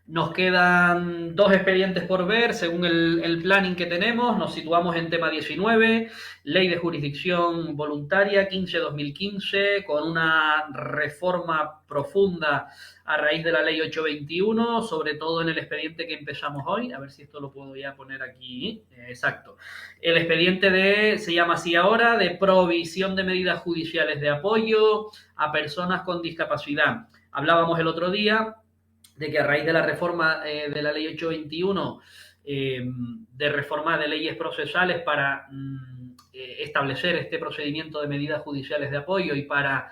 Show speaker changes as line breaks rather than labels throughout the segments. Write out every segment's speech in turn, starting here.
Nos quedan 2 expedientes por ver según el planning que tenemos. Nos situamos en tema 19, Ley de Jurisdicción Voluntaria 15-2015, con una reforma profunda a raíz de la Ley 821, sobre todo en el expediente que empezamos hoy. A ver si esto lo puedo ya poner aquí. Exacto. El expediente se llama así ahora, de provisión de medidas judiciales de apoyo a personas con discapacidad. Hablábamos el otro día de que a raíz de la reforma de la ley 821, de reforma de leyes procesales para establecer este procedimiento de medidas judiciales de apoyo y para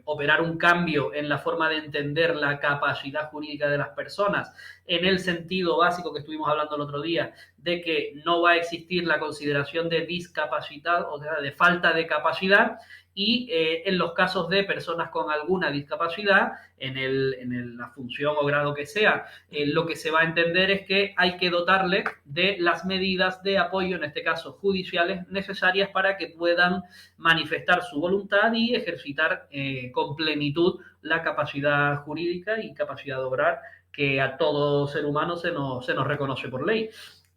operar un cambio en la forma de entender la capacidad jurídica de las personas, en el sentido básico que estuvimos hablando el otro día, de que no va a existir la consideración de discapacidad, o sea, de falta de capacidad, y en los casos de personas con alguna discapacidad, la función o grado que sea, lo que se va a entender es que hay que dotarle de las medidas de apoyo, en este caso judiciales, necesarias para que puedan manifestar su voluntad y ejercitar con plenitud la capacidad jurídica y capacidad de obrar que a todo ser humano se nos reconoce por ley.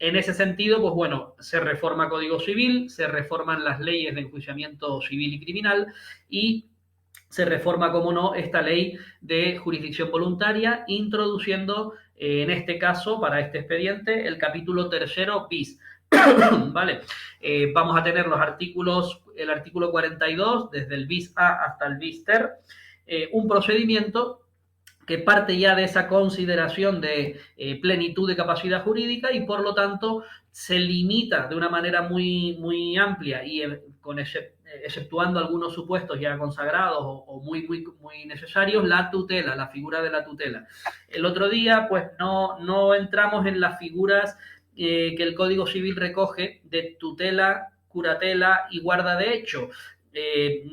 En ese sentido, pues bueno, se reforma Código Civil, se reforman las leyes de enjuiciamiento civil y criminal y se reforma, como no, esta ley de jurisdicción voluntaria, introduciendo, en este caso, para este expediente, el capítulo tercero bis. ¿Vale? Vamos a tener el artículo 42, desde el bis A hasta el bis ter, un procedimiento que parte ya de esa consideración de plenitud de capacidad jurídica y por lo tanto se limita de una manera muy, muy amplia y exceptuando algunos supuestos ya consagrados o muy, muy, muy necesarios, la tutela, la figura de la tutela. El otro día pues no entramos en las figuras que el Código Civil recoge de tutela, curatela y guarda de hecho.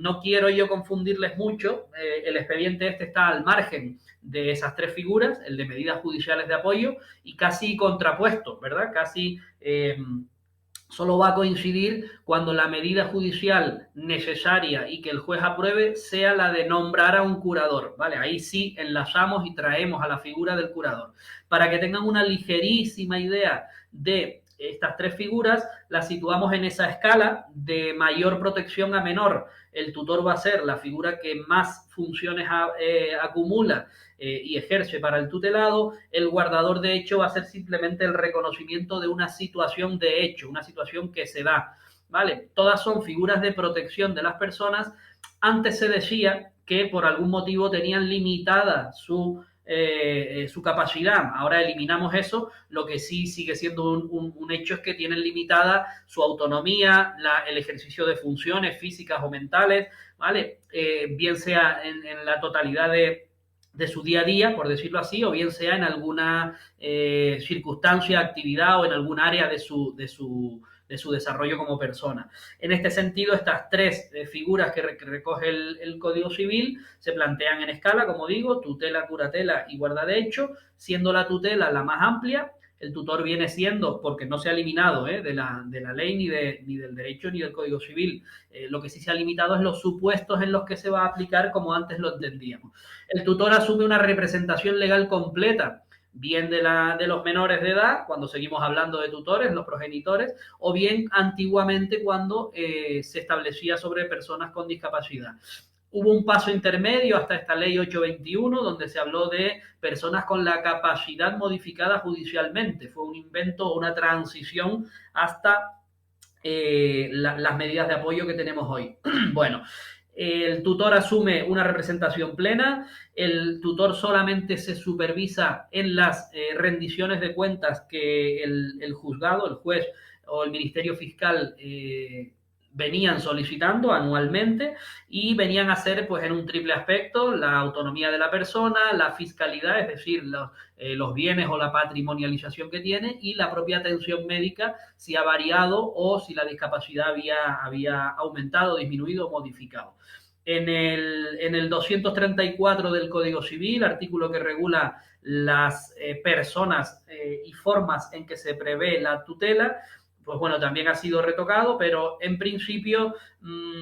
No quiero yo confundirles mucho, el expediente este está al margen de esas 3 figuras, el de medidas judiciales de apoyo, y casi contrapuesto, ¿verdad? Casi solo va a coincidir cuando la medida judicial necesaria y que el juez apruebe sea la de nombrar a un curador, ¿vale? Ahí sí enlazamos y traemos a la figura del curador. Para que tengan una ligerísima idea de estas 3 figuras, las situamos en esa escala de mayor protección a menor. El tutor va a ser la figura que más funciones acumula y ejerce para el tutelado. El guardador de hecho va a ser simplemente el reconocimiento de una situación de hecho, una situación que se da, ¿vale? Todas son figuras de protección de las personas. Antes se decía que por algún motivo tenían limitada su capacidad. Ahora eliminamos eso. Lo que sí sigue siendo un hecho es que tienen limitada su autonomía, el ejercicio de funciones físicas o mentales, ¿vale? Bien sea en la totalidad de su día a día, por decirlo así, o bien sea en alguna circunstancia, actividad o en algún área de su desarrollo como persona. En este sentido, estas 3 figuras que recoge el Código Civil se plantean en escala, como digo, tutela, curatela y guarda de hecho, siendo la tutela la más amplia. El tutor viene siendo, porque no se ha eliminado de la ley ni del derecho ni del Código Civil, lo que sí se ha limitado es los supuestos en los que se va a aplicar como antes lo entendíamos. El tutor asume una representación legal completa, bien de los menores de edad, cuando seguimos hablando de tutores, los progenitores, o bien antiguamente cuando se establecía sobre personas con discapacidad. Hubo un paso intermedio hasta esta ley 821, donde se habló de personas con la capacidad modificada judicialmente. Fue un invento, una transición hasta las medidas de apoyo que tenemos hoy. Bueno, el tutor asume una representación plena, el tutor solamente se supervisa en las rendiciones de cuentas que el juzgado, el juez o el Ministerio Fiscal venían solicitando anualmente y venían a ser pues en un triple aspecto: la autonomía de la persona, la fiscalidad, es decir, los bienes o la patrimonialización que tiene, y la propia atención médica, si ha variado o si la discapacidad había aumentado, disminuido o modificado. En el 234 del Código Civil, artículo que regula las personas y formas en que se prevé la tutela, pues bueno, también ha sido retocado, pero en principio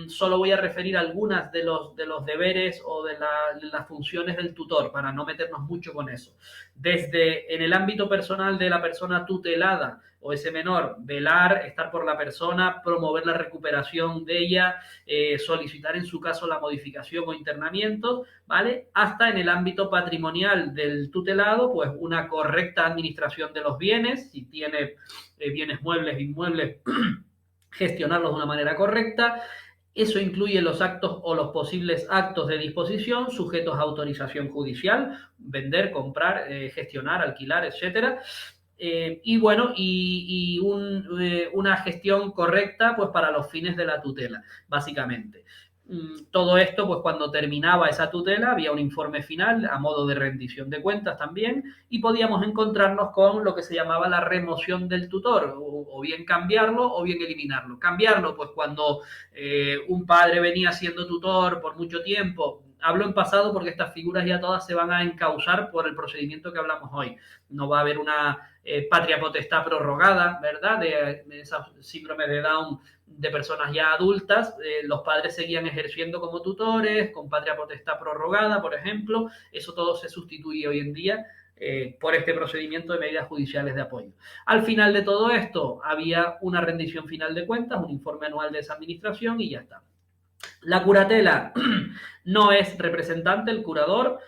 solo voy a referir algunas de los deberes o de las funciones del tutor para no meternos mucho con eso. Desde en el ámbito personal de la persona tutelada o ese menor, velar, estar por la persona, promover la recuperación de ella, solicitar en su caso la modificación o internamiento, ¿vale? Hasta en el ámbito patrimonial del tutelado, pues una correcta administración de los bienes, si tiene bienes muebles, inmuebles, gestionarlos de una manera correcta. Eso incluye los actos o los posibles actos de disposición sujetos a autorización judicial, vender, comprar, gestionar, alquilar, etcétera. Y bueno, una gestión correcta pues para los fines de la tutela, básicamente. Todo esto, pues cuando terminaba esa tutela, había un informe final a modo de rendición de cuentas también, y podíamos encontrarnos con lo que se llamaba la remoción del tutor, o bien cambiarlo o bien eliminarlo. Cambiarlo, pues cuando un padre venía siendo tutor por mucho tiempo, hablo en pasado porque estas figuras ya todas se van a encauzar por el procedimiento que hablamos hoy. No va a haber una patria potestad prorrogada, ¿verdad? De esa síndrome de Down de personas ya adultas, los padres seguían ejerciendo como tutores, con patria potestad prorrogada, por ejemplo. Eso todo se sustituye hoy en día por este procedimiento de medidas judiciales de apoyo. Al final de todo esto había una rendición final de cuentas, un informe anual de esa administración y ya está. La curatela no es representante, el curador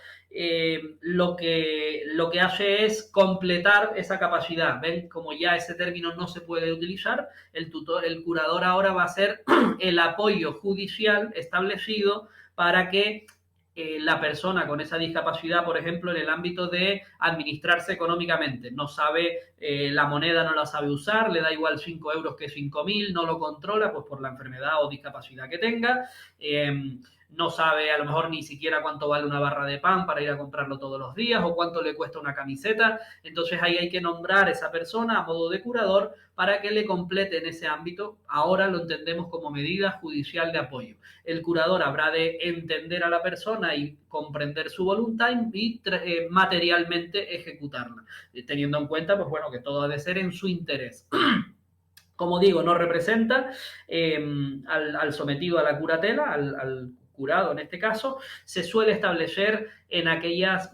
lo que hace es completar esa capacidad. ¿Ven? Como ya ese término no se puede utilizar, el curador ahora va a ser el apoyo judicial establecido para que la persona con esa discapacidad, por ejemplo, en el ámbito de administrarse económicamente, no sabe, la moneda no la sabe usar, le da igual 5 euros que 5.000, no lo controla, pues por la enfermedad o discapacidad que tenga, no sabe a lo mejor ni siquiera cuánto vale una barra de pan para ir a comprarlo todos los días o cuánto le cuesta una camiseta. Entonces ahí hay que nombrar a esa persona a modo de curador para que le complete en ese ámbito. Ahora lo entendemos como medida judicial de apoyo. El curador habrá de entender a la persona y comprender su voluntad y materialmente ejecutarla, teniendo en cuenta, pues bueno, que todo ha de ser en su interés. Como digo, no representa al sometido a la curatela, al curado en este caso. Se suele establecer en aquellas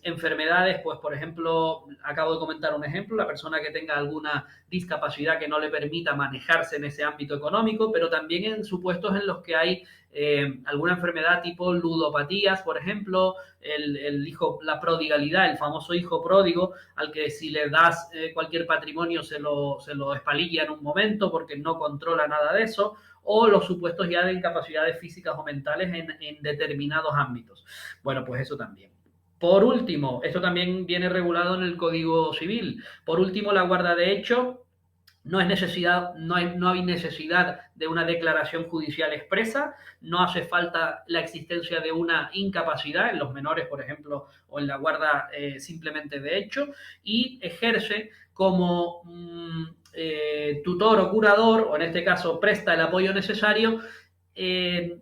enfermedades, pues por ejemplo, acabo de comentar un ejemplo, la persona que tenga alguna discapacidad que no le permita manejarse en ese ámbito económico, pero también en supuestos en los que hay alguna enfermedad tipo ludopatías, por ejemplo, la prodigalidad, el famoso hijo pródigo, al que si le das cualquier patrimonio se lo espalilla en un momento porque no controla nada de eso, o los supuestos ya de incapacidades físicas o mentales en determinados ámbitos. Bueno, pues eso también. Por último, esto también viene regulado en el Código Civil. Por último, la guarda de hecho no hay necesidad de una declaración judicial expresa, no hace falta la existencia de una incapacidad en los menores, por ejemplo, o en la guarda simplemente de hecho, y ejerce como tutor o curador, o en este caso presta el apoyo necesario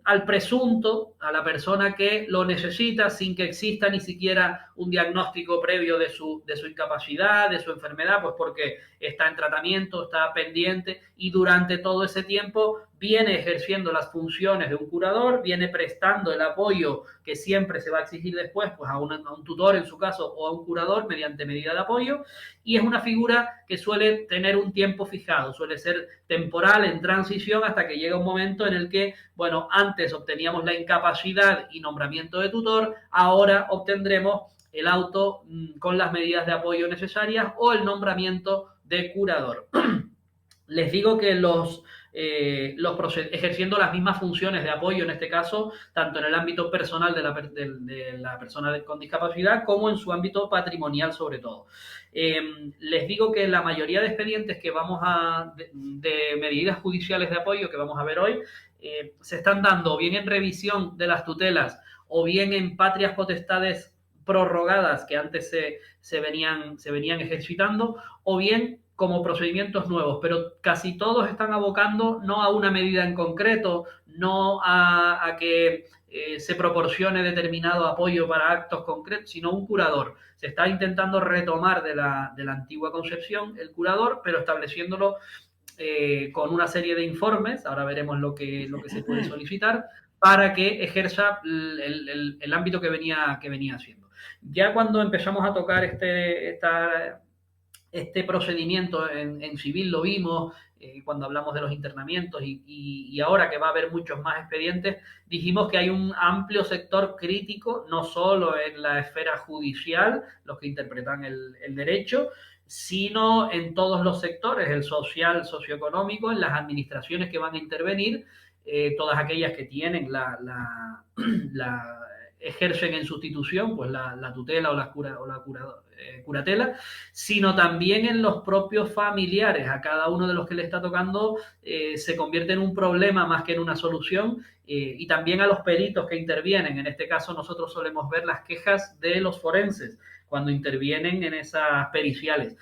al presunto, a la persona que lo necesita sin que exista ni siquiera un diagnóstico previo de su incapacidad, de su enfermedad, pues porque está en tratamiento, está pendiente y durante todo ese tiempo viene ejerciendo las funciones de un curador, viene prestando el apoyo que siempre se va a exigir después pues a un tutor en su caso o a un curador mediante medida de apoyo, y es una figura que suele tener un tiempo fijado, suele ser temporal, en transición, hasta que llega un momento en el que, bueno, antes obteníamos la incapacidad y nombramiento de tutor, ahora obtendremos el auto con las medidas de apoyo necesarias o el nombramiento de curador. Les digo que ejerciendo las mismas funciones de apoyo, en este caso, tanto en el ámbito personal de la persona con discapacidad como en su ámbito patrimonial sobre todo. Les digo que la mayoría de expedientes que de medidas judiciales de apoyo que vamos a ver hoy, se están dando bien en revisión de las tutelas o bien en patrias potestades prorrogadas que antes se venían ejercitando, o bien como procedimientos nuevos, pero casi todos están abocando no a una medida en concreto, no a que se proporcione determinado apoyo para actos concretos, sino un curador. Se está intentando retomar de la antigua concepción el curador, pero estableciéndolo con una serie de informes, ahora veremos lo que se puede solicitar, para que ejerza el ámbito que venía haciendo. Ya cuando empezamos a tocar este procedimiento en civil lo vimos cuando hablamos de los internamientos y ahora que va a haber muchos más expedientes, dijimos que hay un amplio sector crítico, no solo en la esfera judicial, los que interpretan el derecho, sino en todos los sectores, el social, socioeconómico, en las administraciones que van a intervenir, todas aquellas que tienen ejercen en sustitución pues la tutela o la curatela, sino también en los propios familiares. A cada uno de los que le está tocando se convierte en un problema más que en una solución, y también a los peritos que intervienen. En este caso nosotros solemos ver las quejas de los forenses cuando intervienen en esas periciales.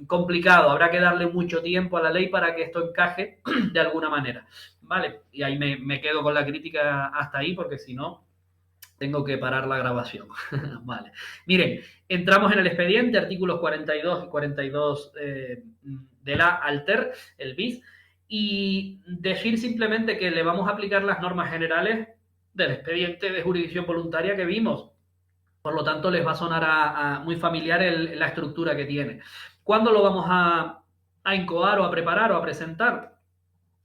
Complicado, habrá que darle mucho tiempo a la ley para que esto encaje de alguna manera. Vale, y ahí me quedo con la crítica hasta ahí, porque si no tengo que parar la grabación. Vale. Miren, entramos en el expediente, artículos 42 y 42 de la Alter, el BIS, y decir simplemente que le vamos a aplicar las normas generales del expediente de jurisdicción voluntaria que vimos. Por lo tanto, les va a sonar muy familiar la estructura que tiene. ¿Cuándo lo vamos a incoar o a preparar o a presentar?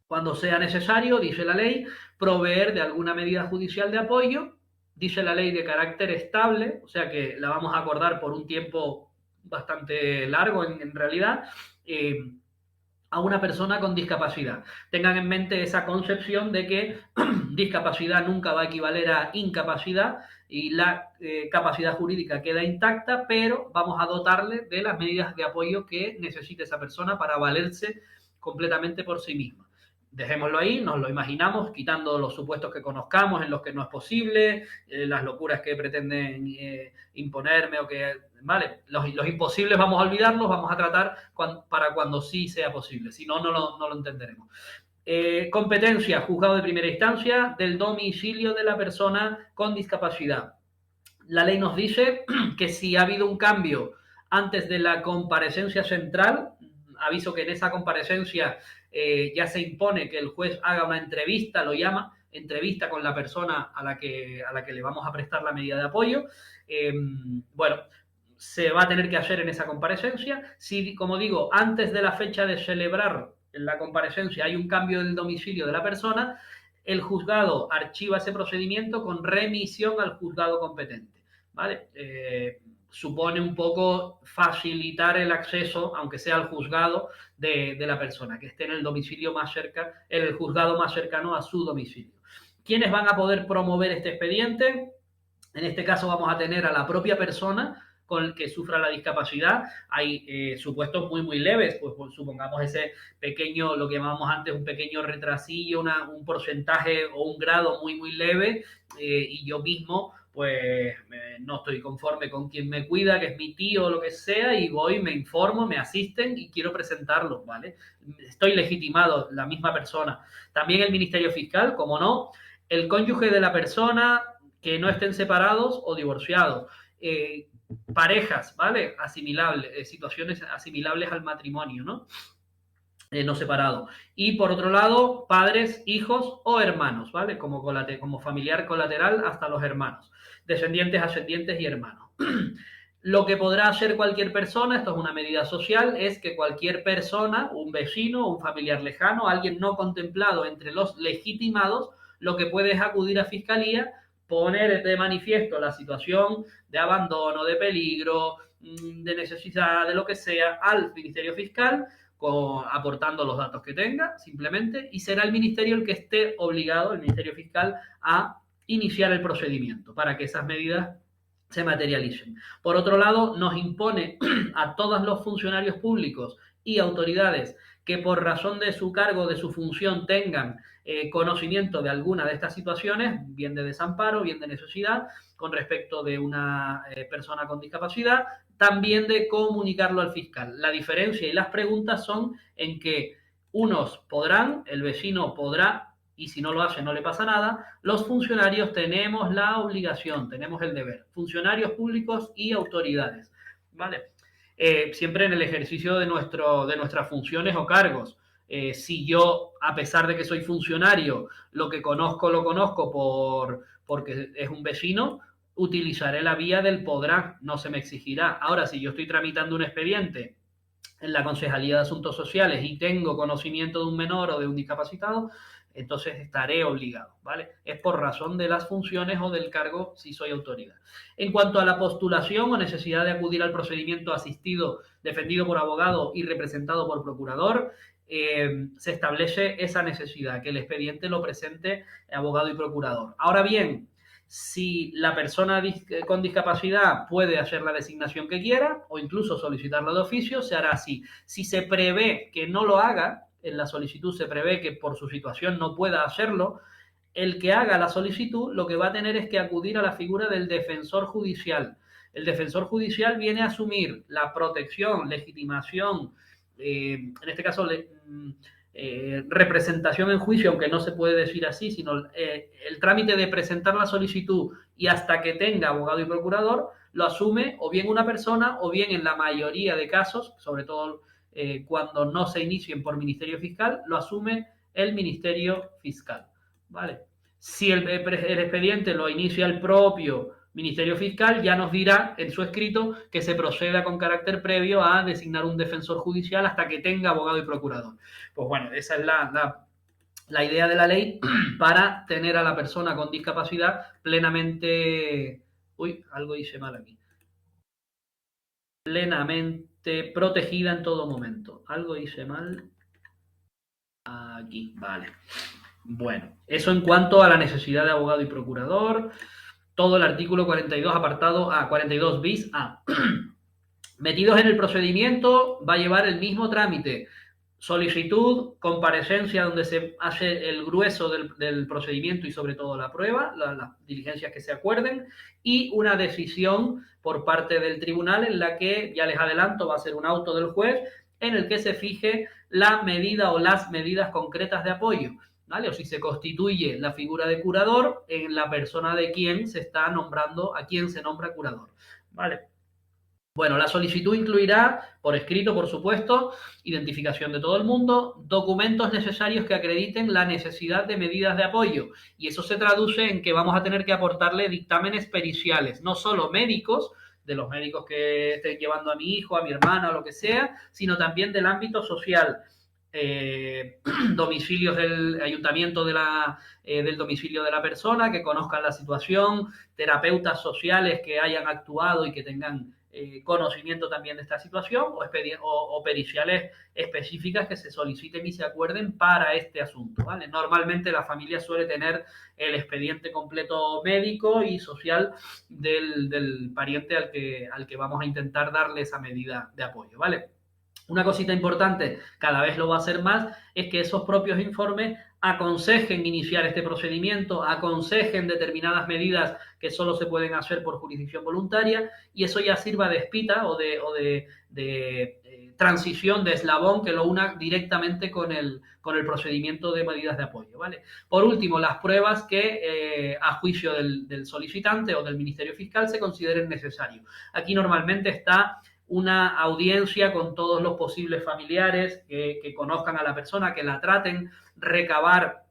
Cuando sea necesario, dice la ley, proveer de alguna medida judicial de apoyo, dice la ley de carácter estable, o sea que la vamos a acordar por un tiempo bastante largo en realidad, a una persona con discapacidad. Tengan en mente esa concepción de que discapacidad nunca va a equivaler a incapacidad y la capacidad jurídica queda intacta, pero vamos a dotarle de las medidas de apoyo que necesite esa persona para valerse completamente por sí misma. Dejémoslo ahí, nos lo imaginamos, quitando los supuestos que conozcamos en los que no es posible, las locuras que pretenden imponerme o que, vale, los imposibles vamos a olvidarlos, vamos a tratar para cuando sí sea posible, si no, no lo entenderemos. Competencia, juzgado de primera instancia del domicilio de la persona con discapacidad. La ley nos dice que si ha habido un cambio antes de la comparecencia central, aviso que en esa comparecencia ya se impone que el juez haga una entrevista, lo llama, entrevista con la persona a la que le vamos a prestar la medida de apoyo. Bueno, se va a tener que hacer en esa comparecencia. Si, como digo, antes de la fecha de celebrar la comparecencia hay un cambio del domicilio de la persona, el juzgado archiva ese procedimiento con remisión al juzgado competente, ¿vale? Supone un poco facilitar el acceso, aunque sea al juzgado de la persona, que esté en el domicilio más cerca, en el juzgado más cercano a su domicilio. ¿Quiénes van a poder promover este expediente? En este caso vamos a tener a la propia persona con el que sufra la discapacidad. Hay supuestos muy leves, pues supongamos ese pequeño, lo que llamábamos antes, un pequeño retrasillo, un porcentaje o un grado muy leve, y yo mismo pues no estoy conforme con quien me cuida, que es mi tío o lo que sea, y voy, me informo, me asisten y quiero presentarlo, ¿vale? Estoy legitimado, la misma persona. También el Ministerio Fiscal, como no, el cónyuge de la persona, que no estén separados o divorciados, parejas, ¿vale? Asimilables, situaciones asimilables al matrimonio, ¿no? No separado. Y por otro lado, padres, hijos o hermanos, ¿vale? Como familiar colateral hasta los hermanos. Descendientes, ascendientes y hermanos. Lo que podrá hacer cualquier persona, esto es una medida social, es que cualquier persona, un vecino, un familiar lejano, alguien no contemplado entre los legitimados, lo que puede es acudir a fiscalía, poner de manifiesto la situación de abandono, de peligro, de necesidad, de lo que sea, al Ministerio Fiscal, aportando los datos que tenga, simplemente, y será el Ministerio el que esté obligado, el Ministerio Fiscal, a iniciar el procedimiento para que esas medidas se materialicen. Por otro lado, nos impone a todos los funcionarios públicos y autoridades que por razón de su cargo, de su función, tengan conocimiento de alguna de estas situaciones, bien de desamparo, bien de necesidad, con respecto de una persona con discapacidad, también de comunicarlo al fiscal. La diferencia y las preguntas son en que unos podrán, el vecino podrá, y si no lo hace no le pasa nada. Los funcionarios tenemos la obligación, tenemos el deber, funcionarios públicos y autoridades, ¿vale? Siempre en el ejercicio de nuestras funciones o cargos. Si yo, a pesar de que soy funcionario, lo que conozco lo conozco porque es un vecino, utilizaré la vía del podrá, no se me exigirá. Ahora, si yo estoy tramitando un expediente en la Concejalía de Asuntos Sociales y tengo conocimiento de un menor o de un discapacitado, entonces estaré obligado, ¿vale? Es por razón de las funciones o del cargo si soy autoridad. En cuanto a la postulación o necesidad de acudir al procedimiento asistido, defendido por abogado y representado por procurador, se establece esa necesidad, que el expediente lo presente abogado y procurador. Ahora bien, si la persona con discapacidad puede hacer la designación que quiera o incluso solicitarlo de oficio, se hará así. Si se prevé que no lo haga, en la solicitud se prevé que por su situación no pueda hacerlo, el que haga la solicitud lo que va a tener es que acudir a la figura del defensor judicial. El defensor judicial viene a asumir la protección, legitimación, en este caso representación en juicio, aunque no se puede decir así, sino el trámite de presentar la solicitud y hasta que tenga abogado y procurador, lo asume o bien una persona o bien en la mayoría de casos, sobre todo cuando no se inicien por Ministerio Fiscal, lo asume el Ministerio Fiscal. ¿Vale? Si el expediente lo inicia el propio Ministerio Fiscal, ya nos dirá en su escrito que se proceda con carácter previo a designar un defensor judicial hasta que tenga abogado y procurador. Pues bueno, esa es la idea de la ley para tener a la persona con discapacidad plenamente... Uy, algo hice mal aquí. Plenamente protegida en todo momento. Algo hice mal aquí, vale. Bueno, eso en cuanto a la necesidad de abogado y procurador. Todo el artículo 42 apartado A, 42 bis A. Metidos en el procedimiento va a llevar el mismo trámite. Solicitud, comparecencia donde se hace el grueso del procedimiento y sobre todo la prueba, las diligencias que se acuerden, y una decisión por parte del tribunal en la que, ya les adelanto, va a ser un auto del juez en el que se fije la medida o las medidas concretas de apoyo. ¿Vale? O si se constituye la figura de curador en la persona de quien se está nombrando, a quien se nombra curador. ¿Vale? Bueno, la solicitud incluirá, por escrito, por supuesto, identificación de todo el mundo, documentos necesarios que acrediten la necesidad de medidas de apoyo. Y eso se traduce en que vamos a tener que aportarle dictámenes periciales, no solo médicos, de los médicos que estén llevando a mi hijo, a mi hermana o lo que sea, sino también del ámbito social. Domicilios del ayuntamiento del domicilio de la persona, que conozcan la situación, terapeutas sociales que hayan actuado y que tengan conocimiento también de esta situación o periciales específicas que se soliciten y se acuerden para este asunto, ¿vale? Normalmente la familia suele tener el expediente completo médico y social del pariente al que vamos a intentar darle esa medida de apoyo, ¿vale? Una cosita importante, cada vez lo va a hacer más, es que esos propios informes aconsejen iniciar este procedimiento, aconsejen determinadas medidas que solo se pueden hacer por jurisdicción voluntaria y eso ya sirva de espita o de transición, de eslabón que lo una directamente con el procedimiento de medidas de apoyo, ¿vale? Por último, las pruebas que a juicio del solicitante o del Ministerio Fiscal se consideren necesarias. Aquí normalmente está una audiencia con todos los posibles familiares que conozcan a la persona, que la traten, recabar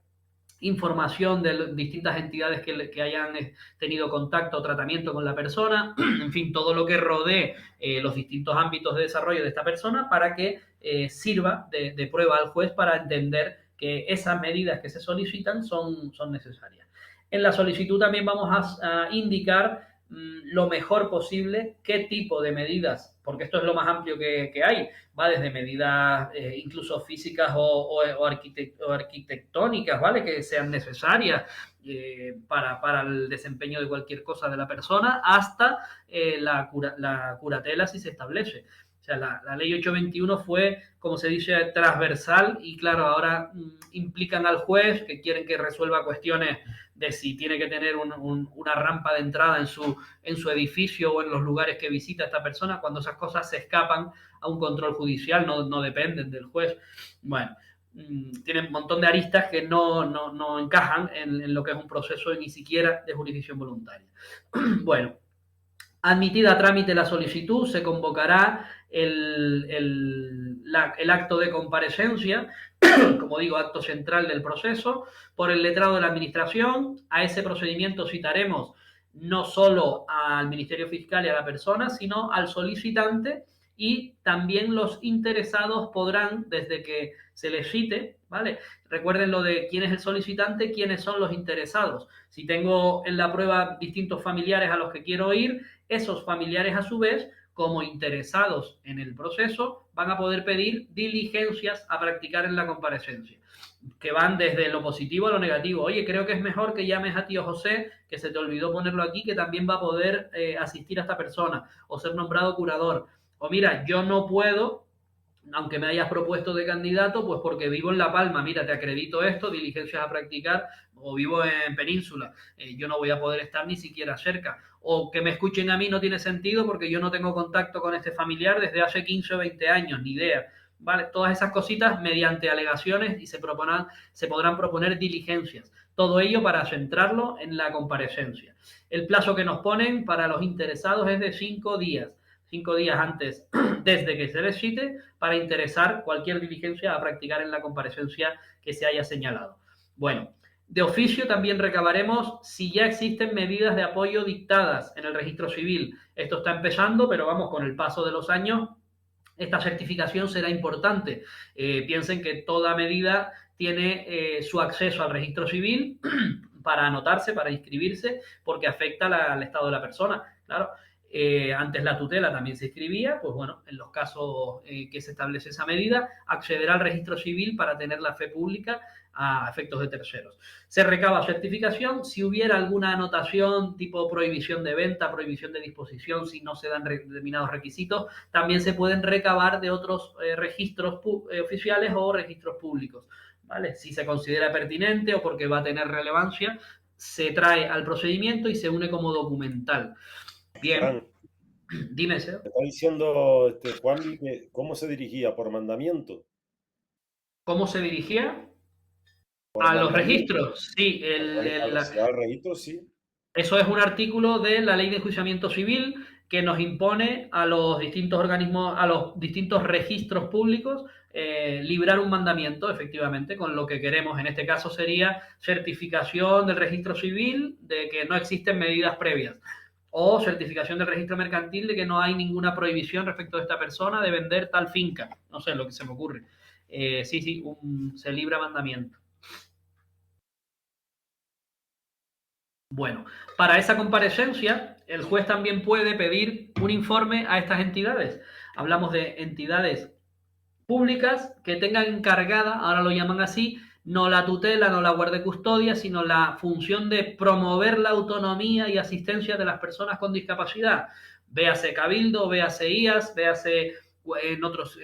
información de distintas entidades que hayan tenido contacto o tratamiento con la persona, en fin, todo lo que rodee los distintos ámbitos de desarrollo de esta persona para que sirva de prueba al juez para entender que esas medidas que se solicitan son necesarias. En la solicitud también vamos a indicar lo mejor posible qué tipo de medidas, porque esto es lo más amplio que hay, va desde medidas incluso físicas o arquitectónicas, ¿vale? Que sean necesarias para el desempeño de cualquier cosa de la persona, hasta la curatela si se establece. O sea, la ley 821 fue, como se dice, transversal y claro, ahora implican al juez que quieren que resuelva cuestiones de si tiene que tener una rampa de entrada en su edificio o en los lugares que visita esta persona, cuando esas cosas se escapan a un control judicial, no dependen del juez. Bueno, tienen un montón de aristas que no encajan en lo que es un proceso ni siquiera de jurisdicción voluntaria. Bueno, admitida a trámite la solicitud, se convocará el acto de comparecencia, como digo, acto central del proceso, por el letrado de la Administración. A ese procedimiento citaremos no solo al Ministerio Fiscal y a la persona, sino al solicitante, y también los interesados podrán, desde que se les cite, ¿vale? Recuerden lo de quién es el solicitante, quiénes son los interesados. Si tengo en la prueba distintos familiares a los que quiero ir, esos familiares a su vez, como interesados en el proceso, van a poder pedir diligencias a practicar en la comparecencia, que van desde lo positivo a lo negativo. Oye, creo que es mejor que llames a tío José, que se te olvidó ponerlo aquí, que también va a poder asistir a esta persona o ser nombrado curador. O mira, yo no puedo, aunque me hayas propuesto de candidato, pues porque vivo en La Palma, mira, te acredito esto, diligencias a practicar, o vivo en Península, yo no voy a poder estar ni siquiera cerca. O que me escuchen a mí no tiene sentido porque yo no tengo contacto con este familiar desde hace 15 o 20 años, ni idea. ¿Vale? Todas esas cositas mediante alegaciones, y se podrán proponer diligencias. Todo ello para centrarlo en la comparecencia. El plazo que nos ponen para los interesados es de 5 días. 5 días antes, desde que se les cite, para interesar cualquier diligencia a practicar en la comparecencia que se haya señalado. Bueno, de oficio también recabaremos si ya existen medidas de apoyo dictadas en el registro civil. Esto está empezando, pero vamos, con el paso de los años, esta certificación será importante. Piensen que toda medida tiene su acceso al registro civil para anotarse, para inscribirse, porque afecta al estado de la persona. Claro, antes la tutela también se inscribía, pues bueno, en los casos que se establece esa medida, accederá al registro civil para tener la fe pública a efectos de terceros. Se recaba certificación. Si hubiera alguna anotación tipo prohibición de venta, prohibición de disposición, si no se dan determinados requisitos, también se pueden recabar de otros registros oficiales o registros públicos, ¿vale? Si se considera pertinente o porque va a tener relevancia, se trae al procedimiento y se une como documental. Bien,
Fran,
dime, Seo.
me está diciendo Juan que cómo se dirigía por mandamiento.
¿Cómo se dirigía?
Por
A los
mandamiento.
registros. Sí,
Si al registro, sí.
eso es un artículo de la Ley de Enjuiciamiento Civil que nos impone a los distintos organismos, a los distintos registros públicos, librar un mandamiento, efectivamente, con lo que queremos. En este caso sería certificación del registro civil de que no existen medidas previas, o certificación del registro mercantil de que no hay ninguna prohibición respecto de esta persona de vender tal finca. No sé, lo que se me ocurre. Sí, se libra mandamiento. Bueno, para esa comparecencia, el juez también puede pedir un informe a estas entidades. Hablamos de entidades públicas que tengan encargada, ahora lo llaman así, no la tutela, no la guardia y custodia, sino la función de promover la autonomía y asistencia de las personas con discapacidad. Véase Cabildo, véase IAS, véase en otras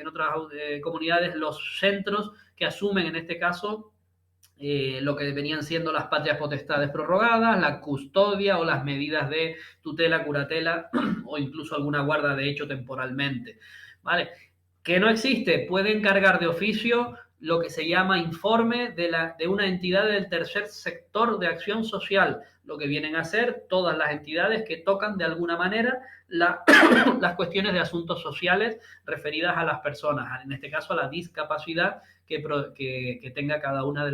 comunidades los centros que asumen en este caso lo que venían siendo las patrias potestades prorrogadas, la custodia o las medidas de tutela, curatela o incluso alguna guarda de hecho temporalmente. ¿Vale? Que no existe, puede encargar de oficio lo que se llama informe de una entidad del tercer sector de acción social, lo que vienen a ser todas las entidades que tocan de alguna manera las cuestiones de asuntos sociales referidas a las personas, en este caso a la discapacidad que tenga cada una de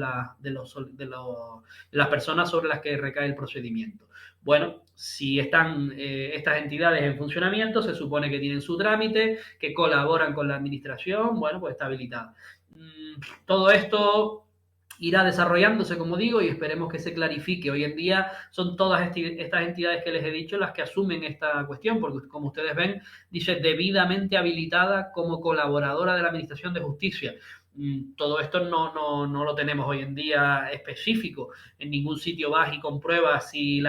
las personas sobre las que recae el procedimiento. Bueno, si están estas entidades en funcionamiento, se supone que tienen su trámite, que colaboran con la administración, bueno, pues está habilitada. Todo esto irá desarrollándose, como digo, y esperemos que se clarifique. Hoy en día son todas estas entidades que les he dicho las que asumen esta cuestión, porque como ustedes ven, dice debidamente habilitada como colaboradora de la Administración de Justicia. Todo esto no lo tenemos hoy en día específico. En ningún sitio vas y compruebas si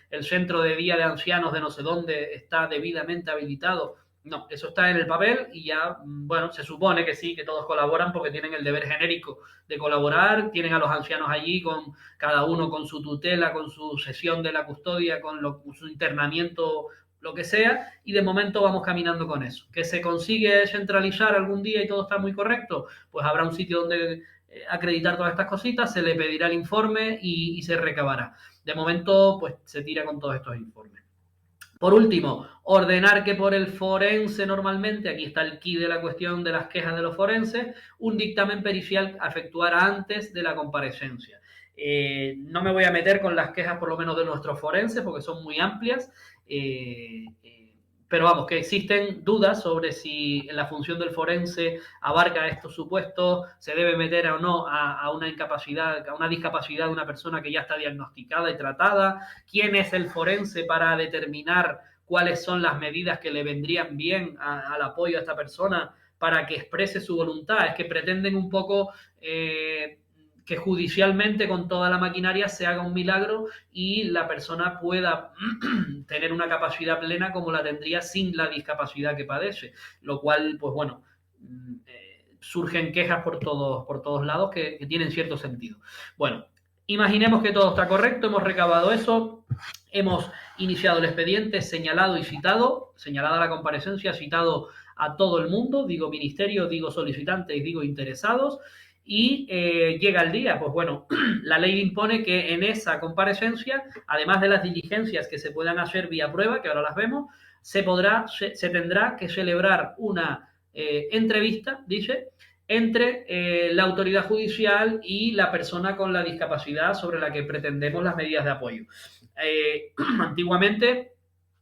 el centro de día de ancianos de no sé dónde está debidamente habilitado. No, eso está en el papel y ya, bueno, se supone que sí, que todos colaboran porque tienen el deber genérico de colaborar, tienen a los ancianos allí con cada uno con su tutela, con su sesión de la custodia, con su internamiento, lo que sea, y de momento vamos caminando con eso. ¿Que se consigue centralizar algún día y todo está muy correcto? Pues habrá un sitio donde acreditar todas estas cositas, se le pedirá el informe y se recabará. De momento, pues se tira con todos estos informes. Por último, ordenar que por el forense normalmente, aquí está el quid de la cuestión de las quejas de los forenses, un dictamen pericial efectuara antes de la comparecencia. No me voy a meter con las quejas por lo menos de nuestros forenses porque son muy amplias, pero vamos, que existen dudas sobre si la función del forense abarca estos supuestos, se debe meter o no a una incapacidad, a una discapacidad de una persona que ya está diagnosticada y tratada, quién es el forense para determinar cuáles son las medidas que le vendrían bien al apoyo a esta persona para que exprese su voluntad. Es que pretenden un poco que judicialmente con toda la maquinaria se haga un milagro y la persona pueda tener una capacidad plena como la tendría sin la discapacidad que padece, lo cual, pues bueno, surgen quejas por todos lados que tienen cierto sentido. Bueno, imaginemos que todo está correcto, hemos recabado eso, hemos iniciado el expediente, señalado y citado, señalada la comparecencia, citado a todo el mundo, digo ministerio, digo solicitantes, digo interesados, y llega el día, pues bueno, la ley impone que en esa comparecencia, además de las diligencias que se puedan hacer vía prueba, que ahora las vemos, se tendrá que celebrar una entrevista, dice, entre la autoridad judicial y la persona con la discapacidad sobre la que pretendemos las medidas de apoyo. Antiguamente,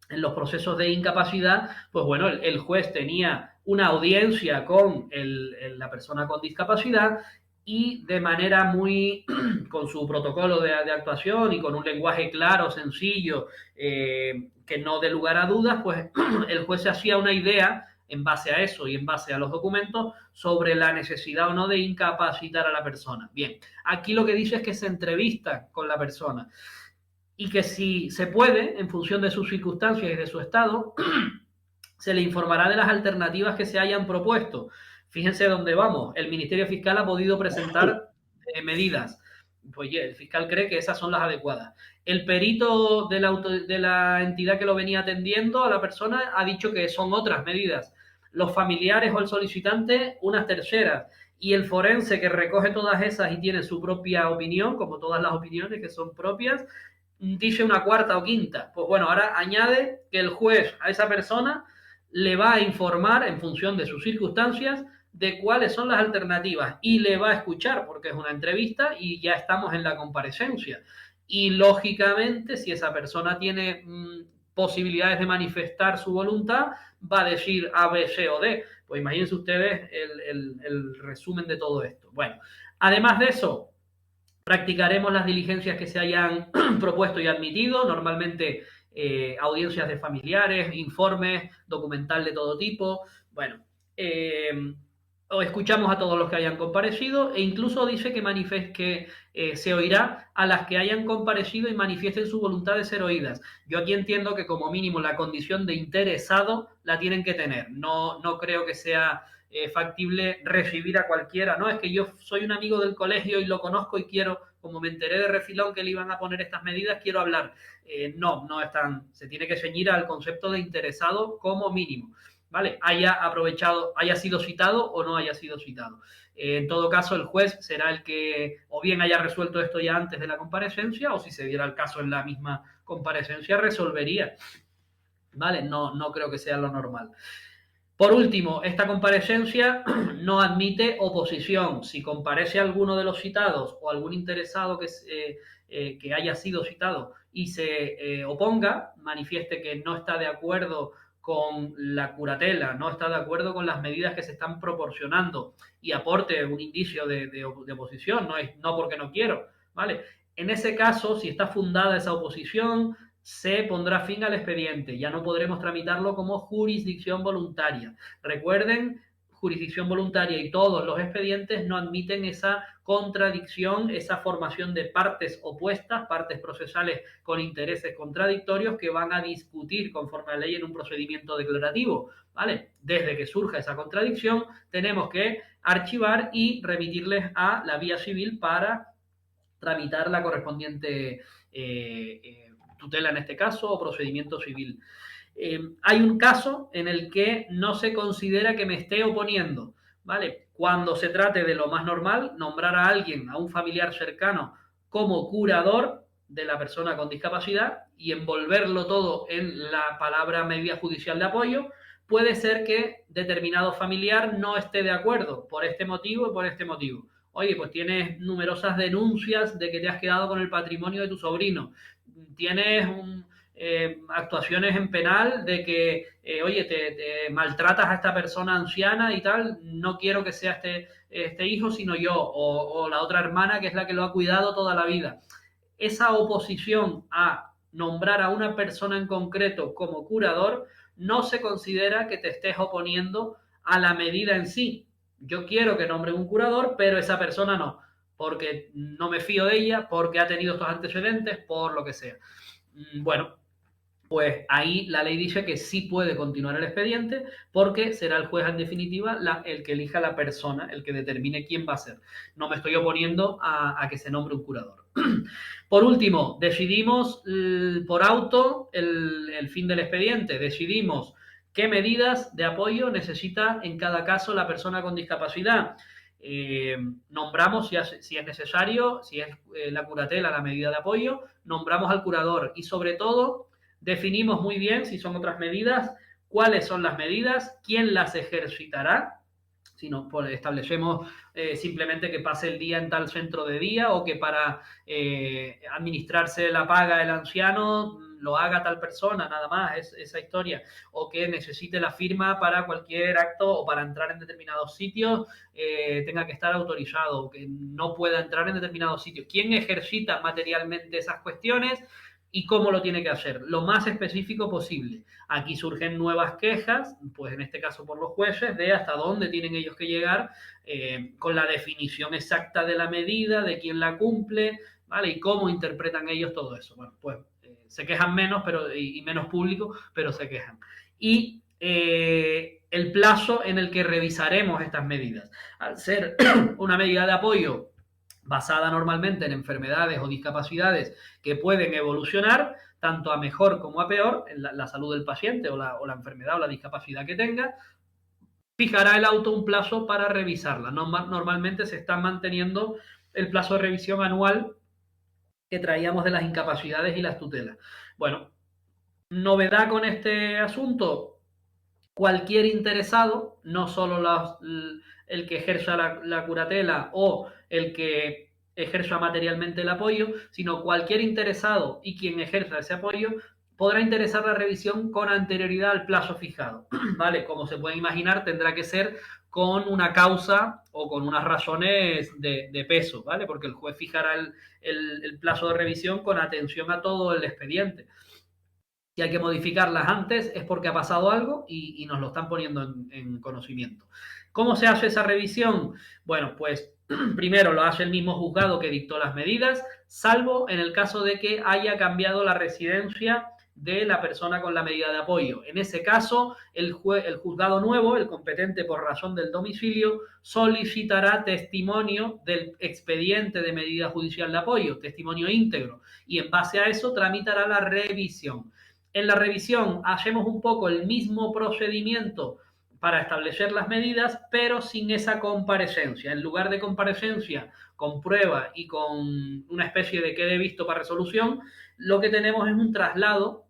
en los procesos de incapacidad, pues bueno, el juez tenía una audiencia con la persona con discapacidad y de manera muy, con su protocolo de actuación y con un lenguaje claro, sencillo, que no dé lugar a dudas, pues el juez se hacía una idea en base a eso y en base a los documentos sobre la necesidad o no de incapacitar a la persona. Bien, aquí lo que dice es que se entrevista con la persona y que si se puede, en función de sus circunstancias y de su estado, se le informará de las alternativas que se hayan propuesto. Fíjense dónde vamos. El Ministerio Fiscal ha podido presentar medidas. Pues yeah, el fiscal cree que esas son las adecuadas. El perito de la entidad que lo venía atendiendo a la persona ha dicho que son otras medidas. Los familiares o el solicitante, unas terceras. Y el forense que recoge todas esas y tiene su propia opinión, como todas las opiniones que son propias, dice una cuarta o quinta. Pues bueno, ahora añade que el juez a esa persona le va a informar en función de sus circunstancias de cuáles son las alternativas y le va a escuchar porque es una entrevista y ya estamos en la comparecencia. Y lógicamente, si esa persona tiene posibilidades de manifestar su voluntad, va a decir A, B, C o D. Pues imagínense ustedes el resumen de todo esto. Bueno, además de eso, practicaremos las diligencias que se hayan propuesto y admitido, normalmente audiencias de familiares, informes, documental de todo tipo. Bueno, o escuchamos a todos los que hayan comparecido e incluso dice que se oirá a las que hayan comparecido y manifiesten su voluntad de ser oídas. Yo aquí entiendo que como mínimo la condición de interesado la tienen que tener. No creo que sea factible recibir a cualquiera. No, es que yo soy un amigo del colegio y lo conozco y quiero, como me enteré de refilón que le iban a poner estas medidas, quiero hablar. No están, se tiene que ceñir al concepto de interesado como mínimo. ¿Vale? Haya sido citado o no haya sido citado. En todo caso, el juez será el que o bien haya resuelto esto ya antes de la comparecencia o si se diera el caso en la misma comparecencia, resolvería. ¿Vale? No creo que sea lo normal. Por último, esta comparecencia no admite oposición. Si comparece alguno de los citados o algún interesado que haya sido citado y se oponga, manifieste que no está de acuerdo con la curatela, no está de acuerdo con las medidas que se están proporcionando y aporte un indicio de oposición, no porque no quiero, ¿vale? En ese caso, si está fundada esa oposición, se pondrá fin al expediente. Ya no podremos tramitarlo como jurisdicción voluntaria. Recuerden, jurisdicción voluntaria y todos los expedientes no admiten esa contradicción, esa formación de partes opuestas, partes procesales con intereses contradictorios que van a discutir conforme a la ley en un procedimiento declarativo, ¿vale? Desde que surja esa contradicción, tenemos que archivar y remitirles a la vía civil para tramitar la correspondiente tutela en este caso o procedimiento civil. Hay un caso en el que no se considera que me esté oponiendo, ¿vale? Cuando se trate de lo más normal, nombrar a alguien, a un familiar cercano, como curador, de la persona con discapacidad y envolverlo todo en la palabra medida judicial de apoyo, puede ser que determinado familiar no esté de acuerdo por este motivo y por este motivo. Oye, pues tienes numerosas denuncias de que te has quedado con el patrimonio de tu sobrino. Tienes actuaciones en penal de que, oye, te maltratas a esta persona anciana y tal, no quiero que sea este hijo, sino yo, o la otra hermana que es la que lo ha cuidado toda la vida. Esa oposición a nombrar a una persona en concreto como curador no se considera que te estés oponiendo a la medida en sí. Yo quiero que nombre un curador, pero esa persona no, porque no me fío de ella, porque ha tenido estos antecedentes, por lo que sea. Bueno, pues ahí la ley dice que sí puede continuar el expediente porque será el juez en definitiva el que elija la persona, el que determine quién va a ser. No me estoy oponiendo a que se nombre un curador. Por último, decidimos por auto el fin del expediente, decidimos qué medidas de apoyo necesita en cada caso la persona con discapacidad. Nombramos si es necesario, si es la curatela la medida de apoyo, nombramos al curador y sobre todo definimos muy bien si son otras medidas, cuáles son las medidas, quién las ejercitará, si no, pues establecemos simplemente que pase el día en tal centro de día o que para administrarse la paga el anciano lo haga tal persona, nada más, es esa historia, o que necesite la firma para cualquier acto o para entrar en determinados sitios tenga que estar autorizado, o que no pueda entrar en determinados sitios. ¿Quién ejercita materialmente esas cuestiones? Y cómo lo tiene que hacer, lo más específico posible. Aquí surgen nuevas quejas, pues en este caso por los jueces, de hasta dónde tienen ellos que llegar con la definición exacta de la medida, de quién la cumple, ¿vale? Y cómo interpretan ellos todo eso. Bueno, pues se quejan menos y menos público, pero se quejan. Y el plazo en el que revisaremos estas medidas. Al ser una medida de apoyo basada normalmente en enfermedades o discapacidades que pueden evolucionar tanto a mejor como a peor en la salud del paciente o la enfermedad o la discapacidad que tenga, fijará el auto un plazo para revisarla. Normalmente se está manteniendo el plazo de revisión anual que traíamos de las incapacidades y las tutelas. Bueno, novedad con este asunto, cualquier interesado, no solo el que ejerza la curatela o el que ejerza materialmente el apoyo, sino cualquier interesado y quien ejerza ese apoyo podrá interesar la revisión con anterioridad al plazo fijado. ¿Vale? Como se puede imaginar, tendrá que ser con una causa o con unas razones de peso, ¿vale? Porque el juez fijará el plazo de revisión con atención a todo el expediente. Si hay que modificarlas antes es porque ha pasado algo y nos lo están poniendo en conocimiento. ¿Cómo se hace esa revisión? Bueno, pues primero lo hace el mismo juzgado que dictó las medidas, salvo en el caso de que haya cambiado la residencia de la persona con la medida de apoyo. En ese caso, el juzgado nuevo, el competente por razón del domicilio, solicitará testimonio del expediente de medida judicial de apoyo, testimonio íntegro, y en base a eso tramitará la revisión. En la revisión hacemos un poco el mismo procedimiento para establecer las medidas, pero sin esa comparecencia. En lugar de comparecencia con prueba y con una especie de quede visto para resolución, lo que tenemos es un traslado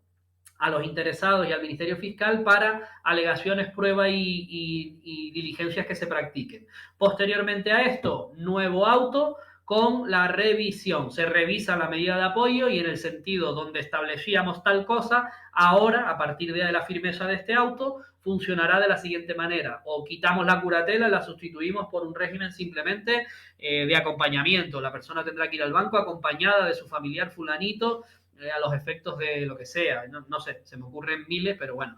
a los interesados y al Ministerio Fiscal para alegaciones, pruebas y diligencias que se practiquen. Posteriormente a esto, nuevo auto con la revisión. Se revisa la medida de apoyo y en el sentido donde establecíamos tal cosa, ahora, a partir de la firmeza de este auto, funcionará de la siguiente manera. O quitamos la curatela y la sustituimos por un régimen simplemente de acompañamiento. La persona tendrá que ir al banco acompañada de su familiar fulanito a los efectos de lo que sea. No sé, se me ocurren miles, pero bueno.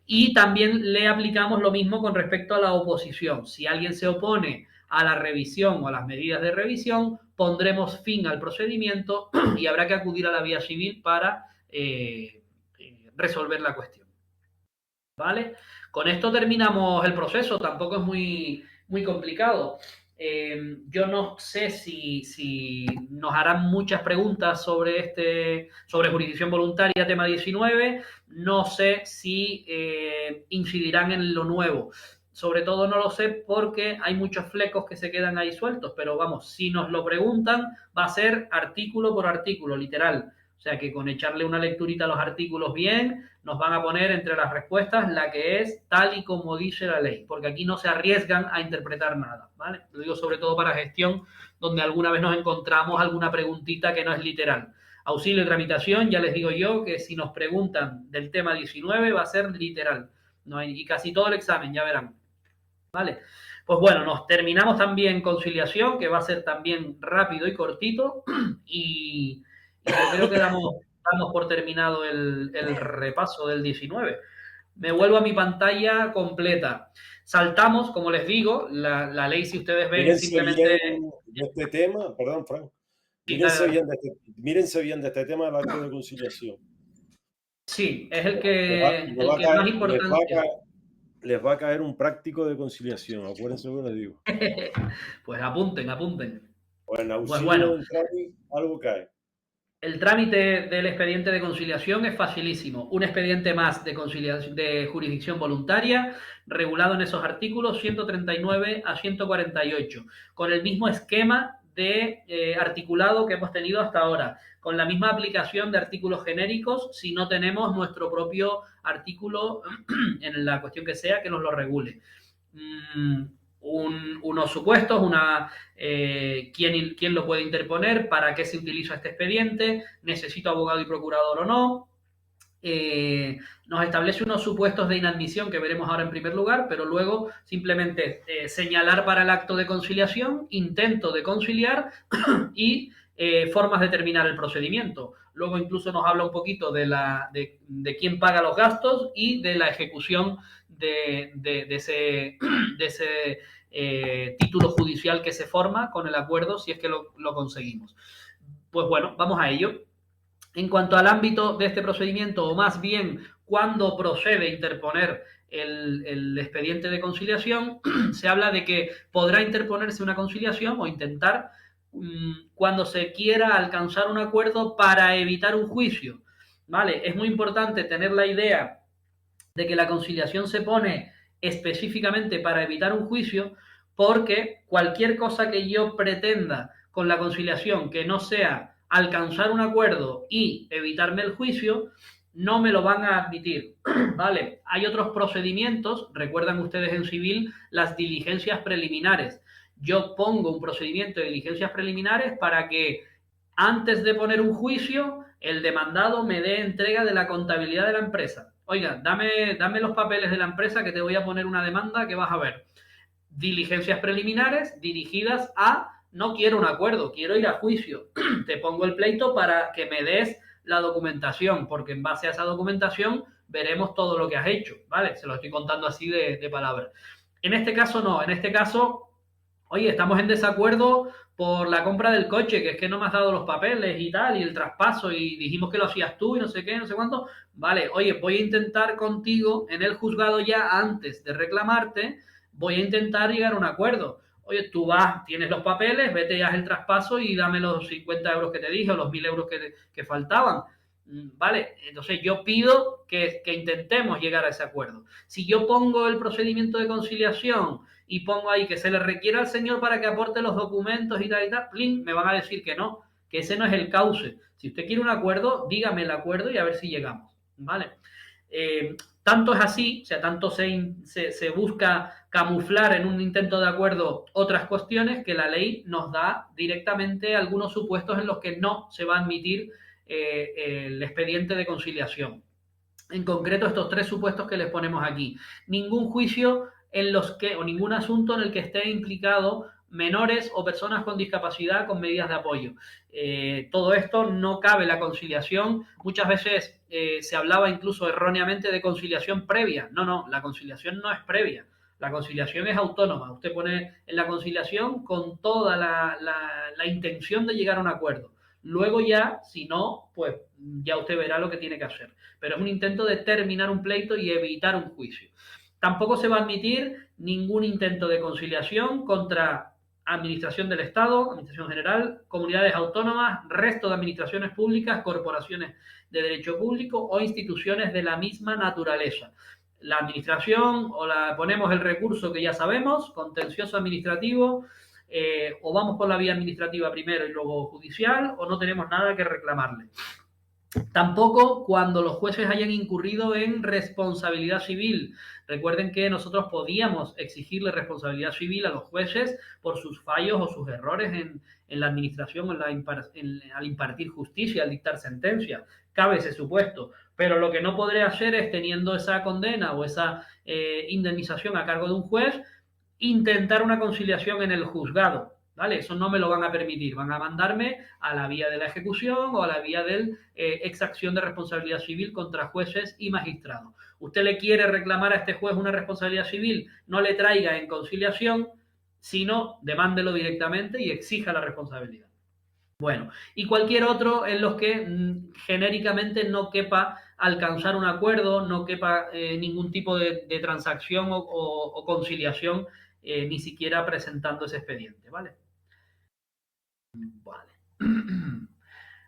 Y también le aplicamos lo mismo con respecto a la oposición. Si alguien se opone a la revisión o a las medidas de revisión, pondremos fin al procedimiento y habrá que acudir a la vía civil para resolver la cuestión. ¿Vale? Con esto terminamos el proceso, tampoco es muy complicado. Yo no sé si nos harán muchas preguntas sobre jurisdicción voluntaria, tema 19, no sé si incidirán en lo nuevo. sobre todo no lo sé porque hay muchos flecos que se quedan ahí sueltos, pero vamos, si nos lo preguntan, va a ser artículo por artículo, literal. O sea que con echarle una lecturita a los artículos bien, nos van a poner entre las respuestas la que es tal y como dice la ley, porque aquí no se arriesgan a interpretar nada, ¿vale? Lo digo sobre todo para gestión, donde alguna vez nos encontramos alguna preguntita que no es literal. Auxilio y tramitación, ya les digo yo que si nos preguntan del tema 19 va a ser literal. No hay, y casi todo el examen, ya verán. ¿Vale? Pues bueno, nos terminamos también conciliación, que va a ser también rápido y cortito. Y yo creo que damos por terminado el repaso del 19. Me vuelvo a mi pantalla completa. Saltamos, como les digo, la ley, si ustedes ven,
Mírense
simplemente...
bien de este tema, perdón, Frank.
Sí, dale, dale.
Mírense bien de este tema del acto de conciliación.
Sí, es el
Les va,
que,
les va
el
a
que
caer,
más importancia.
les va a caer un práctico de conciliación, acuérdense lo que les digo.
Pues apunten, apunten.
O en
Pues
auxilio
bueno,
del trámite, algo cae.
el trámite del expediente de conciliación es facilísimo. Un expediente más de jurisdicción voluntaria, regulado en esos artículos 139 a 148, con el mismo esquema de articulado que hemos tenido hasta ahora, con la misma aplicación de artículos genéricos si no tenemos nuestro propio artículo en la cuestión que sea que nos lo regule. Unos supuestos, quién lo puede interponer, para qué se utiliza este expediente, necesito abogado y procurador o no. Nos establece unos supuestos de inadmisión que veremos ahora en primer lugar, pero luego simplemente señalar para el acto de conciliación, intento de conciliar y formas de terminar el procedimiento. Luego incluso nos habla un poquito de quién paga los gastos y de la ejecución de ese título judicial que se forma con el acuerdo si es que lo conseguimos. Pues bueno, vamos a ello. En cuanto al ámbito de este procedimiento, o más bien cuándo procede interponer el expediente de conciliación, se habla de que podrá interponerse una conciliación o intentar cuando se quiera alcanzar un acuerdo para evitar un juicio. ¿Vale? Es muy importante tener la idea de que la conciliación se pone específicamente para evitar un juicio, porque cualquier cosa que yo pretenda con la conciliación que no sea alcanzar un acuerdo y evitarme el juicio, no me lo van a admitir, ¿vale? Hay otros procedimientos, recuerdan ustedes en civil las diligencias preliminares. Yo pongo un procedimiento de diligencias preliminares para que antes de poner un juicio, el demandado me dé entrega de la contabilidad de la empresa. Oiga, dame los papeles de la empresa que te voy a poner una demanda que vas a ver. Diligencias preliminares dirigidas a no quiero un acuerdo, quiero ir a juicio. Te pongo el pleito para que me des la documentación, porque en base a esa documentación veremos todo lo que has hecho, ¿vale? Se lo estoy contando así de palabras. En este caso no, en este caso, oye, estamos en desacuerdo por la compra del coche, que es que no me has dado los papeles y tal, y el traspaso, y dijimos que lo hacías tú y no sé qué, no sé cuánto. Vale, oye, voy a intentar contigo en el juzgado ya antes de reclamarte, voy a intentar llegar a un acuerdo. Oye, tú vas, tienes los papeles, vete y haz el traspaso y dame los 50 euros que te dije o los 1000 euros que faltaban. Vale, entonces yo pido que intentemos llegar a ese acuerdo. Si yo pongo el procedimiento de conciliación y pongo ahí que se le requiere al señor para que aporte los documentos y tal, ¡plin!, me van a decir que no, que ese no es el cauce. Si usted quiere un acuerdo, dígame el acuerdo y a ver si llegamos, ¿vale? Tanto es así, o sea, tanto se busca camuflar en un intento de acuerdo otras cuestiones, que la ley nos da directamente algunos supuestos en los que no se va a admitir el expediente de conciliación. En concreto, estos tres supuestos que les ponemos aquí. Ningún juicio en los que, o ningún asunto en el que esté implicado menores o personas con discapacidad con medidas de apoyo. Todo esto no cabe la conciliación. Muchas veces se hablaba incluso erróneamente de conciliación previa. No, la conciliación no es previa. La conciliación es autónoma. Usted pone en la conciliación con toda la intención de llegar a un acuerdo. Luego ya, si no, pues ya usted verá lo que tiene que hacer. Pero es un intento de terminar un pleito y evitar un juicio. Tampoco se va a admitir ningún intento de conciliación contra Administración del Estado, Administración General, comunidades autónomas, resto de administraciones públicas, corporaciones de derecho público o instituciones de la misma naturaleza. la administración, o ponemos el recurso que ya sabemos, contencioso administrativo, o vamos por la vía administrativa primero y luego judicial, o no tenemos nada que reclamarle. Tampoco cuando los jueces hayan incurrido en responsabilidad civil. Recuerden que nosotros podíamos exigirle responsabilidad civil a los jueces por sus fallos o sus errores en la administración, al impartir justicia, al dictar sentencia. Cabe ese supuesto. Pero lo que no podré hacer es, teniendo esa condena o esa indemnización a cargo de un juez, intentar una conciliación en el juzgado. ¿Vale? Eso no me lo van a permitir. Van a mandarme a la vía de la ejecución o a la vía de exacción de responsabilidad civil contra jueces y magistrados. Usted le quiere reclamar a este juez una responsabilidad civil, no le traiga en conciliación, sino demándelo directamente y exija la responsabilidad. Bueno, y cualquier otro en los que genéricamente no quepa alcanzar un acuerdo, no quepa ningún tipo de transacción o conciliación, ni siquiera presentando ese expediente, ¿vale? Vale.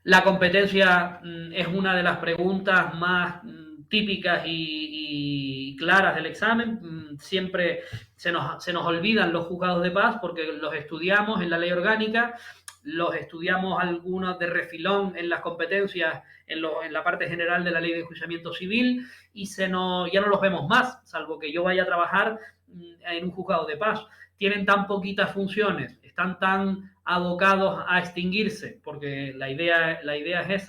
La competencia es una de las preguntas más típicas y claras del examen. Siempre se nos olvidan los juzgados de paz porque los estudiamos en la ley orgánica, los estudiamos algunos de refilón en las competencias en la parte general de la ley de enjuiciamiento civil y ya no los vemos más, salvo que yo vaya a trabajar en un juzgado de paz. Tienen tan poquitas funciones, están tan abocados a extinguirse, porque la idea es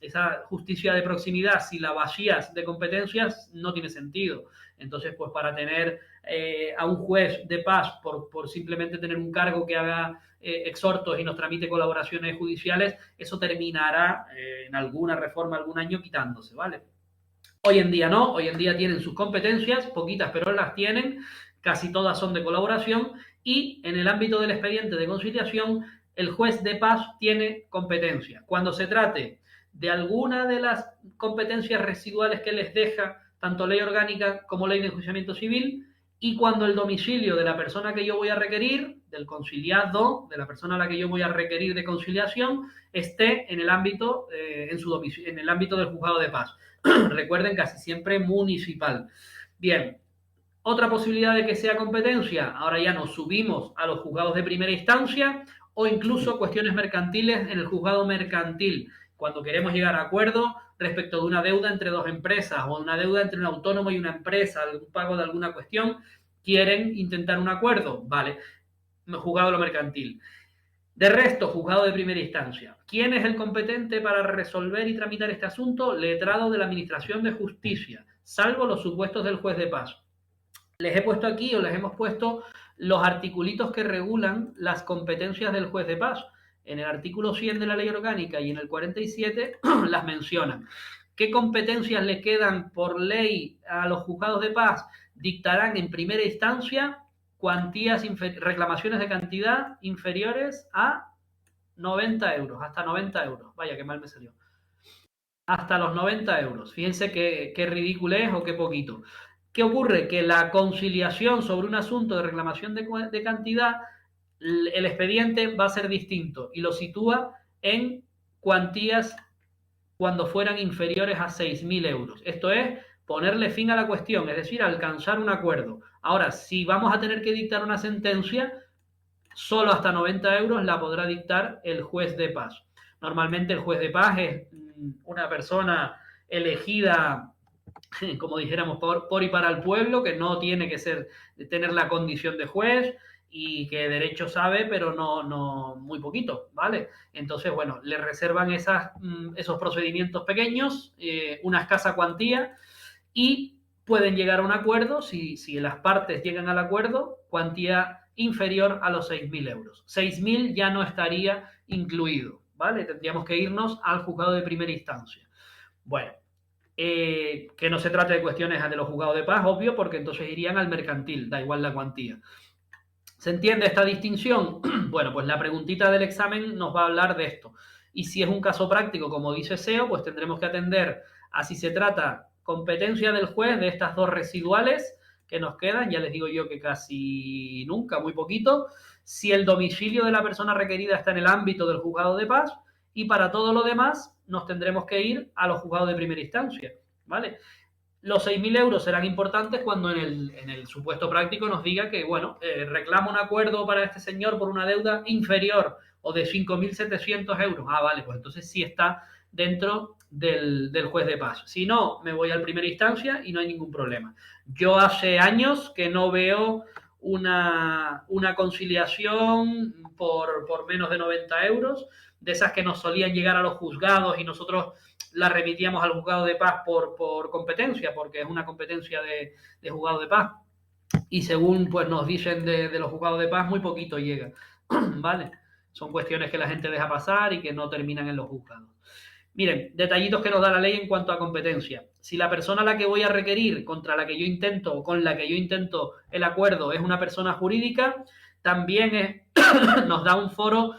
esa justicia de proximidad, si la vacías de competencias, no tiene sentido. Entonces, pues para tener a un juez de paz por simplemente tener un cargo que haga exhortos y nos tramite colaboraciones judiciales, eso terminará en alguna reforma algún año quitándose, ¿vale? Hoy en día no, hoy en día tienen sus competencias, poquitas pero las tienen, casi todas son de colaboración, y en el ámbito del expediente de conciliación, el juez de paz tiene competencia. Cuando se trate de alguna de las competencias residuales que les deja tanto ley orgánica como ley de enjuiciamiento civil, y cuando el domicilio de la persona que yo voy a requerir, del conciliado, de la persona a la que yo voy a requerir de conciliación, esté en el ámbito, en el ámbito del juzgado de paz. Recuerden, casi siempre municipal. Bien, otra posibilidad de que sea competencia, ahora ya nos subimos a los juzgados de primera instancia o incluso cuestiones mercantiles en el juzgado mercantil, cuando queremos llegar a acuerdo respecto de una deuda entre dos empresas o una deuda entre un autónomo y una empresa, algún pago de alguna cuestión, quieren intentar un acuerdo, vale, juzgado lo mercantil. De resto, juzgado de primera instancia. ¿Quién es el competente para resolver y tramitar este asunto? Letrado de la Administración de Justicia, salvo los supuestos del juez de paz. Les he puesto aquí, o les hemos puesto, los articulitos que regulan las competencias del juez de paz. En el artículo 100 de la ley orgánica y en el 47 las mencionan. ¿Qué competencias le quedan por ley a los juzgados de paz? Dictarán en primera instancia reclamaciones de cantidad inferiores a 90 euros, hasta 90 euros. Vaya, qué mal me salió. Hasta los 90 euros. Fíjense qué ridículo es o qué poquito. ¿Qué ocurre? Que la conciliación sobre un asunto de reclamación de cantidad, el expediente va a ser distinto y lo sitúa en cuantías cuando fueran inferiores a 6.000 euros. Esto es ponerle fin a la cuestión, es decir, alcanzar un acuerdo. Ahora, si vamos a tener que dictar una sentencia, solo hasta 90 euros la podrá dictar el juez de paz. Normalmente el juez de paz es una persona elegida, como dijéramos, por y para el pueblo, que no tiene que tener la condición de juez y que derecho sabe, pero no muy poquito, ¿vale? Entonces, bueno, le reservan esos procedimientos pequeños, una escasa cuantía, y pueden llegar a un acuerdo, si las partes llegan al acuerdo, cuantía inferior a los 6.000 euros. 6.000 ya no estaría incluido, ¿vale? Tendríamos que irnos al juzgado de primera instancia. Bueno, que no se trate de cuestiones de los juzgados de paz, obvio, porque entonces irían al mercantil, da igual la cuantía. ¿Se entiende esta distinción? Bueno, pues la preguntita del examen nos va a hablar de esto. Y si es un caso práctico, como dice SEO, pues tendremos que atender a si se trata competencia del juez de estas dos residuales que nos quedan, ya les digo yo que casi nunca, muy poquito, si el domicilio de la persona requerida está en el ámbito del juzgado de paz, y para todo lo demás nos tendremos que ir a los juzgados de primera instancia, ¿vale? Los 6.000 euros serán importantes cuando en el supuesto práctico nos diga que, bueno, reclama un acuerdo para este señor por una deuda inferior o de 5.700 euros. Ah, vale, pues entonces sí está dentro del juez de paz. Si no, me voy al primera instancia y no hay ningún problema. Yo hace años que no veo una conciliación por menos de 90 euros, de esas que nos solían llegar a los juzgados y nosotros la remitíamos al juzgado de paz por competencia, porque es una competencia de juzgado de paz. Y según pues nos dicen de los juzgados de paz, muy poquito llega. ¿Vale? Son cuestiones que la gente deja pasar y que no terminan en los juzgados. Miren, detallitos que nos da la ley en cuanto a competencia. Si la persona a la que voy a requerir, contra la que yo intento, o con la que yo intento el acuerdo, es una persona jurídica, también nos da un foro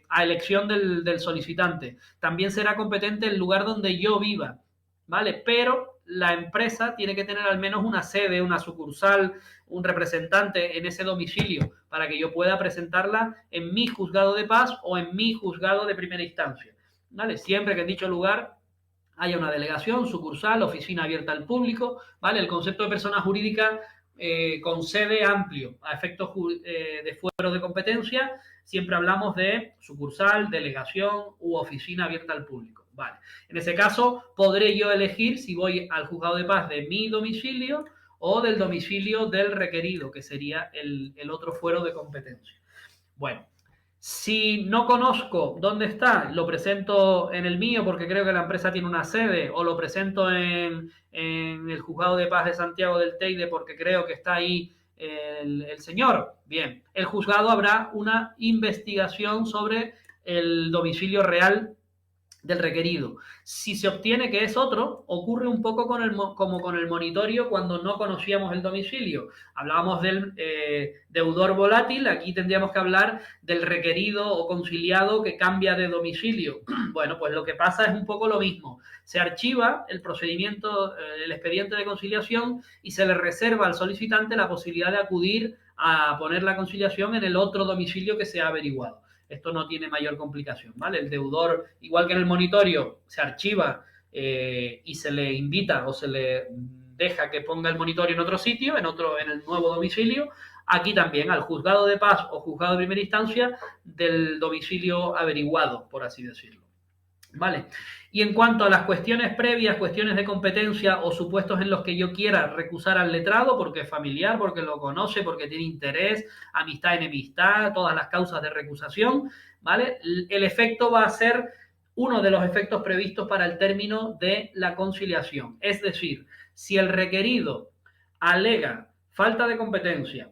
a elección del solicitante. También será competente el lugar donde yo viva, ¿vale? Pero la empresa tiene que tener al menos una sede, una sucursal, un representante en ese domicilio para que yo pueda presentarla en mi juzgado de paz o en mi juzgado de primera instancia, ¿vale? Siempre que en dicho lugar haya una delegación, sucursal, oficina abierta al público, ¿vale? El concepto de persona jurídica con sede amplio a efectos de fuero de competencia, siempre hablamos de sucursal, delegación u oficina abierta al público. Vale. En ese caso, podré yo elegir si voy al juzgado de paz de mi domicilio o del domicilio del requerido, que sería el otro fuero de competencia. Bueno, si no conozco dónde está, lo presento en el mío porque creo que la empresa tiene una sede, o lo presento en el Juzgado de Paz de Santiago del Teide porque creo que está ahí el señor. Bien, el juzgado habrá una investigación sobre el domicilio real del requerido. Si se obtiene que es otro, ocurre un poco como con el monitorio cuando no conocíamos el domicilio. Hablábamos del deudor volátil, aquí tendríamos que hablar del requerido o conciliado que cambia de domicilio. Bueno, pues lo que pasa es un poco lo mismo. Se archiva el procedimiento, el expediente de conciliación y se le reserva al solicitante la posibilidad de acudir a poner la conciliación en el otro domicilio que se ha averiguado. Esto no tiene mayor complicación, ¿vale? El deudor, igual que en el monitorio, se archiva y se le invita o se le deja que ponga el monitorio en otro sitio, en el nuevo domicilio. Aquí también, al juzgado de paz o juzgado de primera instancia del domicilio averiguado, por así decirlo. ¿Vale? Y en cuanto a las cuestiones previas, cuestiones de competencia o supuestos en los que yo quiera recusar al letrado porque es familiar, porque lo conoce, porque tiene interés, amistad, enemistad, todas las causas de recusación, ¿vale? El efecto va a ser uno de los efectos previstos para el término de la conciliación. Es decir, si el requerido alega falta de competencia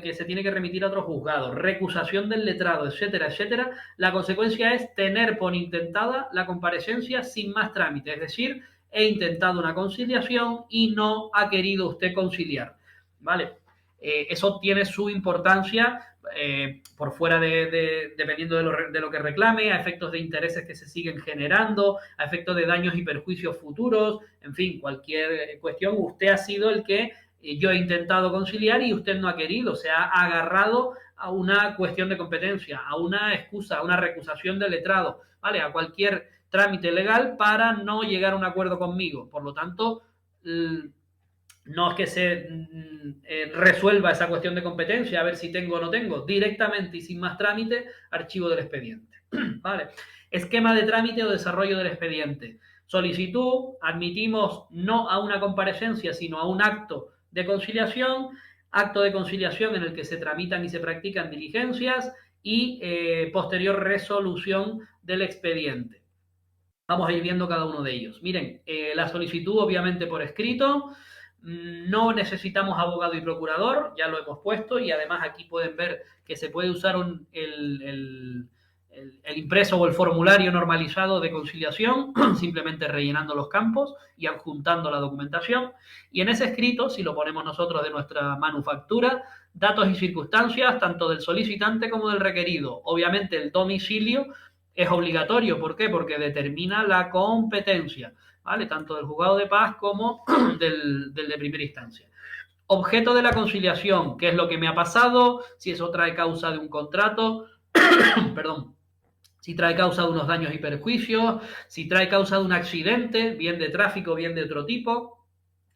que se tiene que remitir a otro juzgado, recusación del letrado, etcétera, etcétera, la consecuencia es tener por intentada la comparecencia sin más trámite, es decir, he intentado una conciliación y no ha querido usted conciliar, ¿vale? Eso tiene su importancia por fuera dependiendo de lo que reclame, a efectos de intereses que se siguen generando, a efectos de daños y perjuicios futuros, en fin, cualquier cuestión, usted ha sido el que yo he intentado conciliar y usted no ha querido, se ha agarrado a una cuestión de competencia, a una excusa, a una recusación del letrado, ¿vale? A cualquier trámite legal para no llegar a un acuerdo conmigo. Por lo tanto, no es que se resuelva esa cuestión de competencia, a ver si tengo o no tengo, directamente y sin más trámite, archivo del expediente. ¿Vale? Esquema de trámite o desarrollo del expediente. Solicitud, admitimos no a una comparecencia, sino a un acto de conciliación, acto de conciliación en el que se tramitan y se practican diligencias y posterior resolución del expediente. Vamos a ir viendo cada uno de ellos. Miren, la solicitud obviamente por escrito, no necesitamos abogado y procurador, ya lo hemos puesto y además aquí pueden ver que se puede usar el impreso o el formulario normalizado de conciliación, simplemente rellenando los campos y adjuntando la documentación. Y en ese escrito, si lo ponemos nosotros de nuestra manufactura, datos y circunstancias tanto del solicitante como del requerido. Obviamente el domicilio es obligatorio. ¿Por qué? Porque determina la competencia, ¿vale? Tanto del juzgado de paz como del de primera instancia. Objeto de la conciliación, qué es lo que me ha pasado, si es otra causa de un contrato, perdón, si trae causa de unos daños y perjuicios, si trae causa de un accidente, bien de tráfico, bien de otro tipo.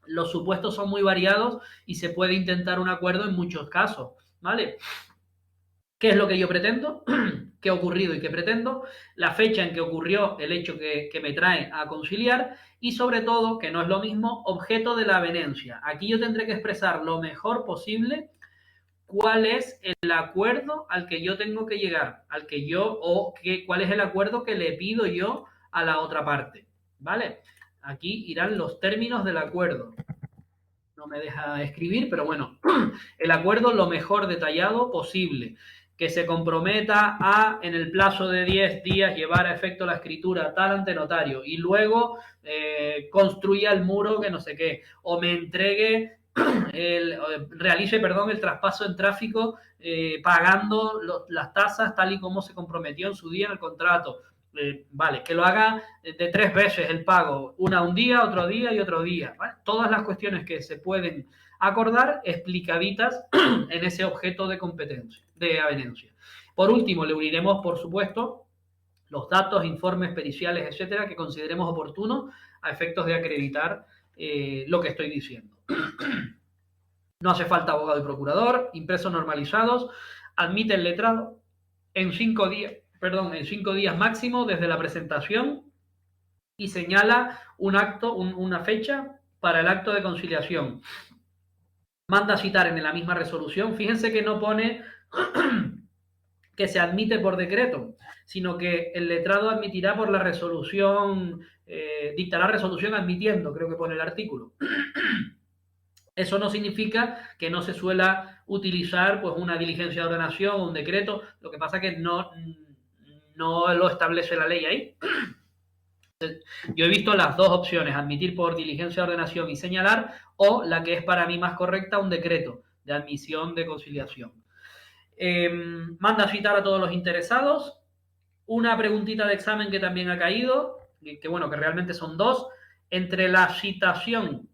Los supuestos son muy variados y se puede intentar un acuerdo en muchos casos, ¿vale? ¿Qué es lo que yo pretendo? ¿Qué ha ocurrido y qué pretendo? La fecha en que ocurrió el hecho que me trae a conciliar y sobre todo, que no es lo mismo, objeto de la avenencia. Aquí yo tendré que expresar lo mejor posible cuál es el acuerdo al que yo tengo que llegar, al que yo, o que, cuál es el acuerdo que le pido yo a la otra parte, ¿vale? Aquí irán los términos del acuerdo. No me deja escribir, pero bueno, el acuerdo lo mejor detallado posible, que se comprometa a, en el plazo de 10 días, llevar a efecto la escritura tal ante notario y luego construya el muro que no sé qué, o me entregue realice, perdón, el traspaso en tráfico pagando las tasas tal y como se comprometió en su día en el contrato. Vale, que lo haga de 3 veces el pago, una un día, otro día y otro día. ¿Vale? Todas las cuestiones que se pueden acordar explicaditas en ese objeto de competencia, de avenencia. Por último, le uniremos, por supuesto, los datos, informes periciales, etcétera, que consideremos oportunos a efectos de acreditar lo que estoy diciendo. No hace falta abogado y procurador, impresos normalizados, admite el letrado en 5 días, en 5 días máximo desde la presentación y señala un acto, una fecha para el acto de conciliación. Manda a citar en la misma resolución. Fíjense que no pone que se admite por decreto, sino que el letrado admitirá por la resolución, dictará resolución admitiendo, creo que pone el artículo. Eso no significa que no se suela utilizar pues una diligencia de ordenación o un decreto, lo que pasa es que no lo establece la ley ahí. Yo he visto las dos opciones, admitir por diligencia de ordenación y señalar, o la que es para mí más correcta, un decreto de admisión de conciliación. Manda a citar a todos los interesados. Una preguntita de examen que también ha caído, que bueno, que realmente son dos. Entre la citación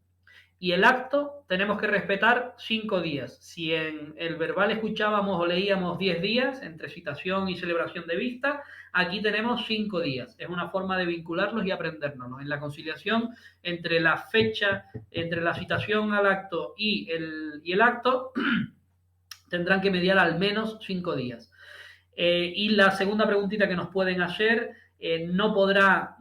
y el acto tenemos que respetar 5 días. Si en el verbal escuchábamos o leíamos 10 días, entre citación y celebración de vista, aquí tenemos 5 días. Es una forma de vincularlos y aprendérnoslos. En la conciliación, entre la fecha, entre la citación al acto y el acto, tendrán que mediar al menos 5 días. Y la segunda preguntita que nos pueden hacer, no podrá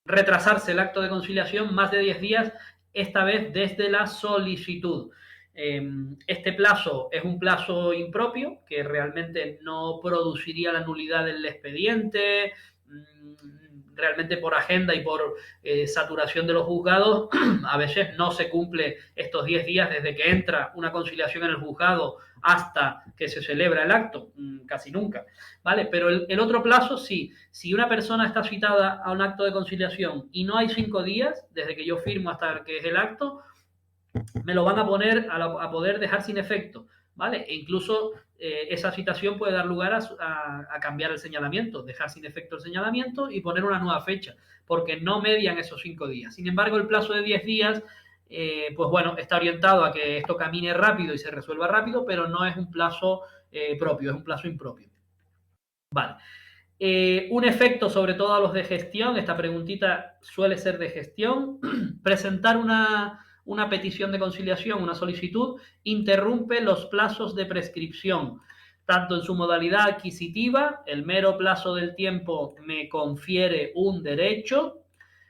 retrasarse el acto de conciliación más de 10 días, esta vez desde la solicitud. Este plazo es un plazo impropio que realmente no produciría la nulidad del expediente, realmente por agenda y por saturación de los juzgados, a veces no se cumple estos 10 días desde que entra una conciliación en el juzgado hasta que se celebra el acto, casi nunca, ¿vale? Pero el otro plazo sí, si una persona está citada a un acto de conciliación y no hay 5 días, desde que yo firmo hasta que es el acto, me lo van a poner a poder dejar sin efecto, ¿vale? E incluso esa citación puede dar lugar a cambiar el señalamiento, dejar sin efecto el señalamiento y poner una nueva fecha, porque no median esos 5 días. Sin embargo, el plazo de 10 días, pues bueno, está orientado a que esto camine rápido y se resuelva rápido, pero no es un plazo propio, es un plazo impropio. Vale. Un efecto, sobre todo a los de gestión, esta preguntita suele ser de gestión, presentar una petición de conciliación, una solicitud, interrumpe los plazos de prescripción, tanto en su modalidad adquisitiva, el mero plazo del tiempo me confiere un derecho,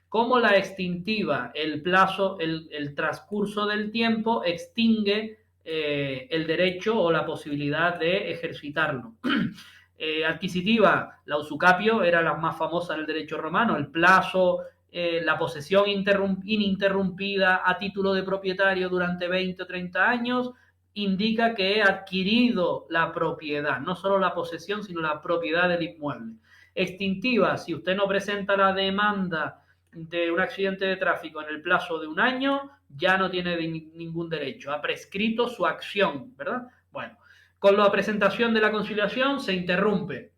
como la extintiva, el plazo, el transcurso del tiempo extingue el derecho o la posibilidad de ejercitarlo. Adquisitiva, la usucapio era la más famosa en el derecho romano, el plazo, la posesión ininterrumpida a título de propietario durante 20 o 30 años, indica que he adquirido la propiedad, no solo la posesión, sino la propiedad del inmueble. Extintiva, si usted no presenta la demanda de un accidente de tráfico en el plazo de 1 año, ya no tiene ningún derecho, ha prescrito su acción, ¿verdad? Bueno, con la presentación de la conciliación se interrumpe.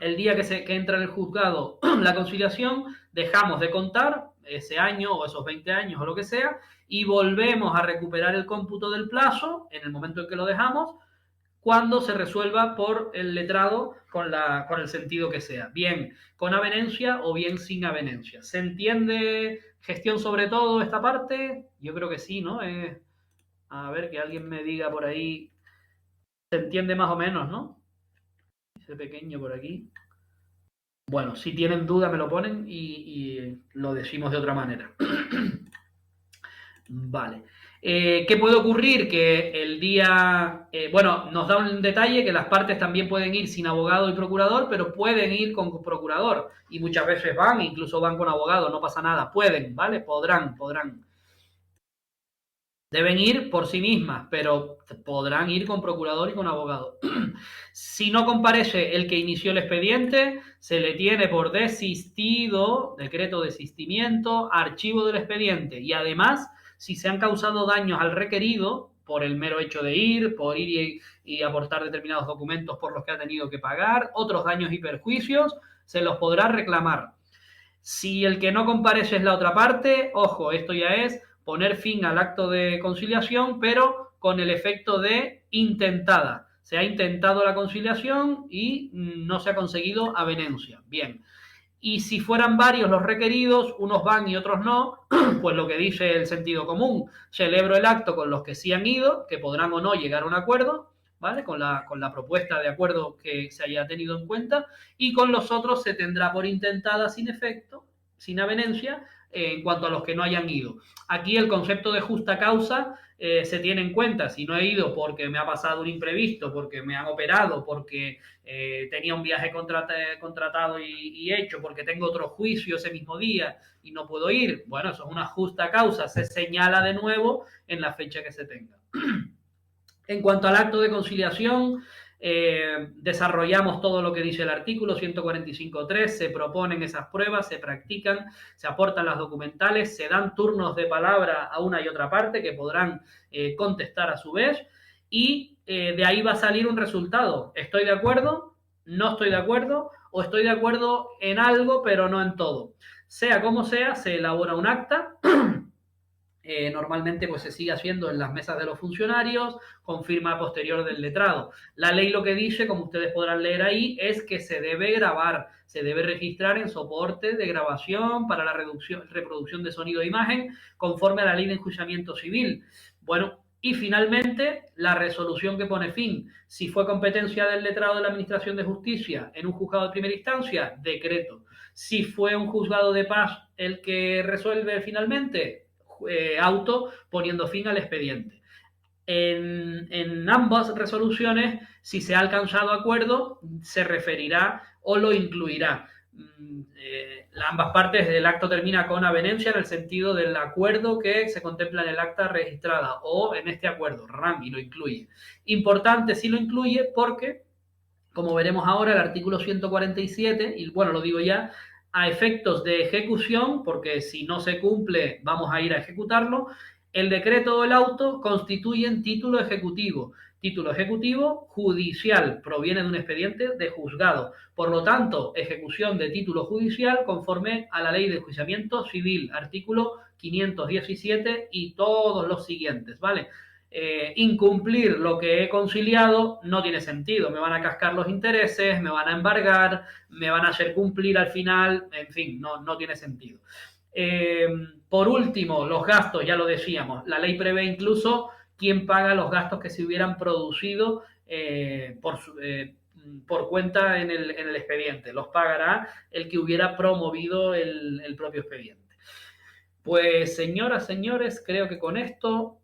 El día que entra en el juzgado la conciliación, dejamos de contar ese año o esos 20 años o lo que sea y volvemos a recuperar el cómputo del plazo en el momento en que lo dejamos cuando se resuelva por el letrado con el sentido que sea, bien con avenencia o bien sin avenencia. ¿Se entiende gestión sobre todo esta parte? Yo creo que sí, ¿no? A ver, que alguien me diga por ahí. Se entiende más o menos, ¿no? Ese pequeño por aquí. Bueno, si tienen duda me lo ponen y lo decimos de otra manera. Vale. ¿Qué puede ocurrir? Que el día, bueno, nos da un detalle que las partes también pueden ir sin abogado y procurador, pero pueden ir con procurador y muchas veces van, incluso van con abogado, no pasa nada, pueden, ¿vale? Podrán. Deben ir por sí mismas, pero podrán ir con procurador y con abogado. Si no comparece el que inició el expediente, se le tiene por desistido, decreto de desistimiento, archivo del expediente. Y además, si se han causado daños al requerido, por el mero hecho de ir, por ir y aportar determinados documentos por los que ha tenido que pagar, otros daños y perjuicios, se los podrá reclamar. Si el que no comparece es la otra parte, ojo, esto ya es poner fin al acto de conciliación, pero con el efecto de intentada. Se ha intentado la conciliación y no se ha conseguido avenencia. Bien. Y si fueran varios los requeridos, unos van y otros no, pues lo que dice el sentido común, celebro el acto con los que sí han ido, que podrán o no llegar a un acuerdo, ¿vale? Con la propuesta de acuerdo que se haya tenido en cuenta, y con los otros se tendrá por intentada sin efecto, sin avenencia, en cuanto a los que no hayan ido. Aquí el concepto de justa causa se tiene en cuenta. Si no he ido porque me ha pasado un imprevisto, porque me han operado, porque tenía un viaje contratado y hecho, porque tengo otro juicio ese mismo día y no puedo ir, bueno, eso es una justa causa, se señala de nuevo en la fecha que se tenga. En cuanto al acto de conciliación, desarrollamos todo lo que dice el artículo 145.3, se proponen esas pruebas, se practican, se aportan las documentales, se dan turnos de palabra a una y otra parte que podrán contestar a su vez y de ahí va a salir un resultado. ¿Estoy de acuerdo? ¿No estoy de acuerdo? ¿O estoy de acuerdo en algo pero no en todo? Sea como sea, se elabora un acta. Normalmente pues se sigue haciendo en las mesas de los funcionarios, con firma posterior del letrado. La ley lo que dice, como ustedes podrán leer ahí, es que se debe grabar, se debe registrar en soporte de grabación para la reproducción de sonido e imagen, conforme a la ley de enjuiciamiento civil. Bueno, y finalmente, la resolución que pone fin. Si fue competencia del letrado de la Administración de Justicia en un juzgado de primera instancia, decreto. Si fue un juzgado de paz el que resuelve finalmente, auto poniendo fin al expediente. En ambas resoluciones, si se ha alcanzado acuerdo, se referirá o lo incluirá. Ambas partes del acto termina con avenencia en el sentido del acuerdo que se contempla en el acta registrada o en este acuerdo, RAM, y lo incluye. Importante si lo incluye porque, como veremos ahora, el artículo 147, y bueno, lo digo ya, a efectos de ejecución, porque si no se cumple vamos a ir a ejecutarlo, el decreto o el auto constituyen título ejecutivo. Título ejecutivo judicial, proviene de un expediente de juzgado. Por lo tanto, ejecución de título judicial conforme a la ley de enjuiciamiento civil, artículo 517 y todos los siguientes, ¿vale? Incumplir lo que he conciliado no tiene sentido. Me van a cascar los intereses, me van a embargar, me van a hacer cumplir al final, en fin, no tiene sentido. Por último, los gastos, ya lo decíamos, la ley prevé incluso quién paga los gastos que se hubieran producido por cuenta en el expediente. Los pagará el que hubiera promovido el propio expediente. Pues, señoras, señores, creo que con esto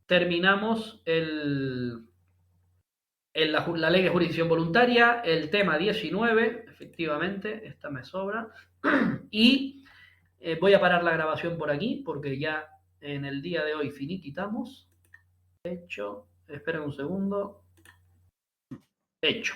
terminamos la ley de jurisdicción voluntaria, el tema 19, efectivamente, esta me sobra, y voy a parar la grabación por aquí, porque ya en el día de hoy finiquitamos. Hecho, esperen un segundo. Hecho.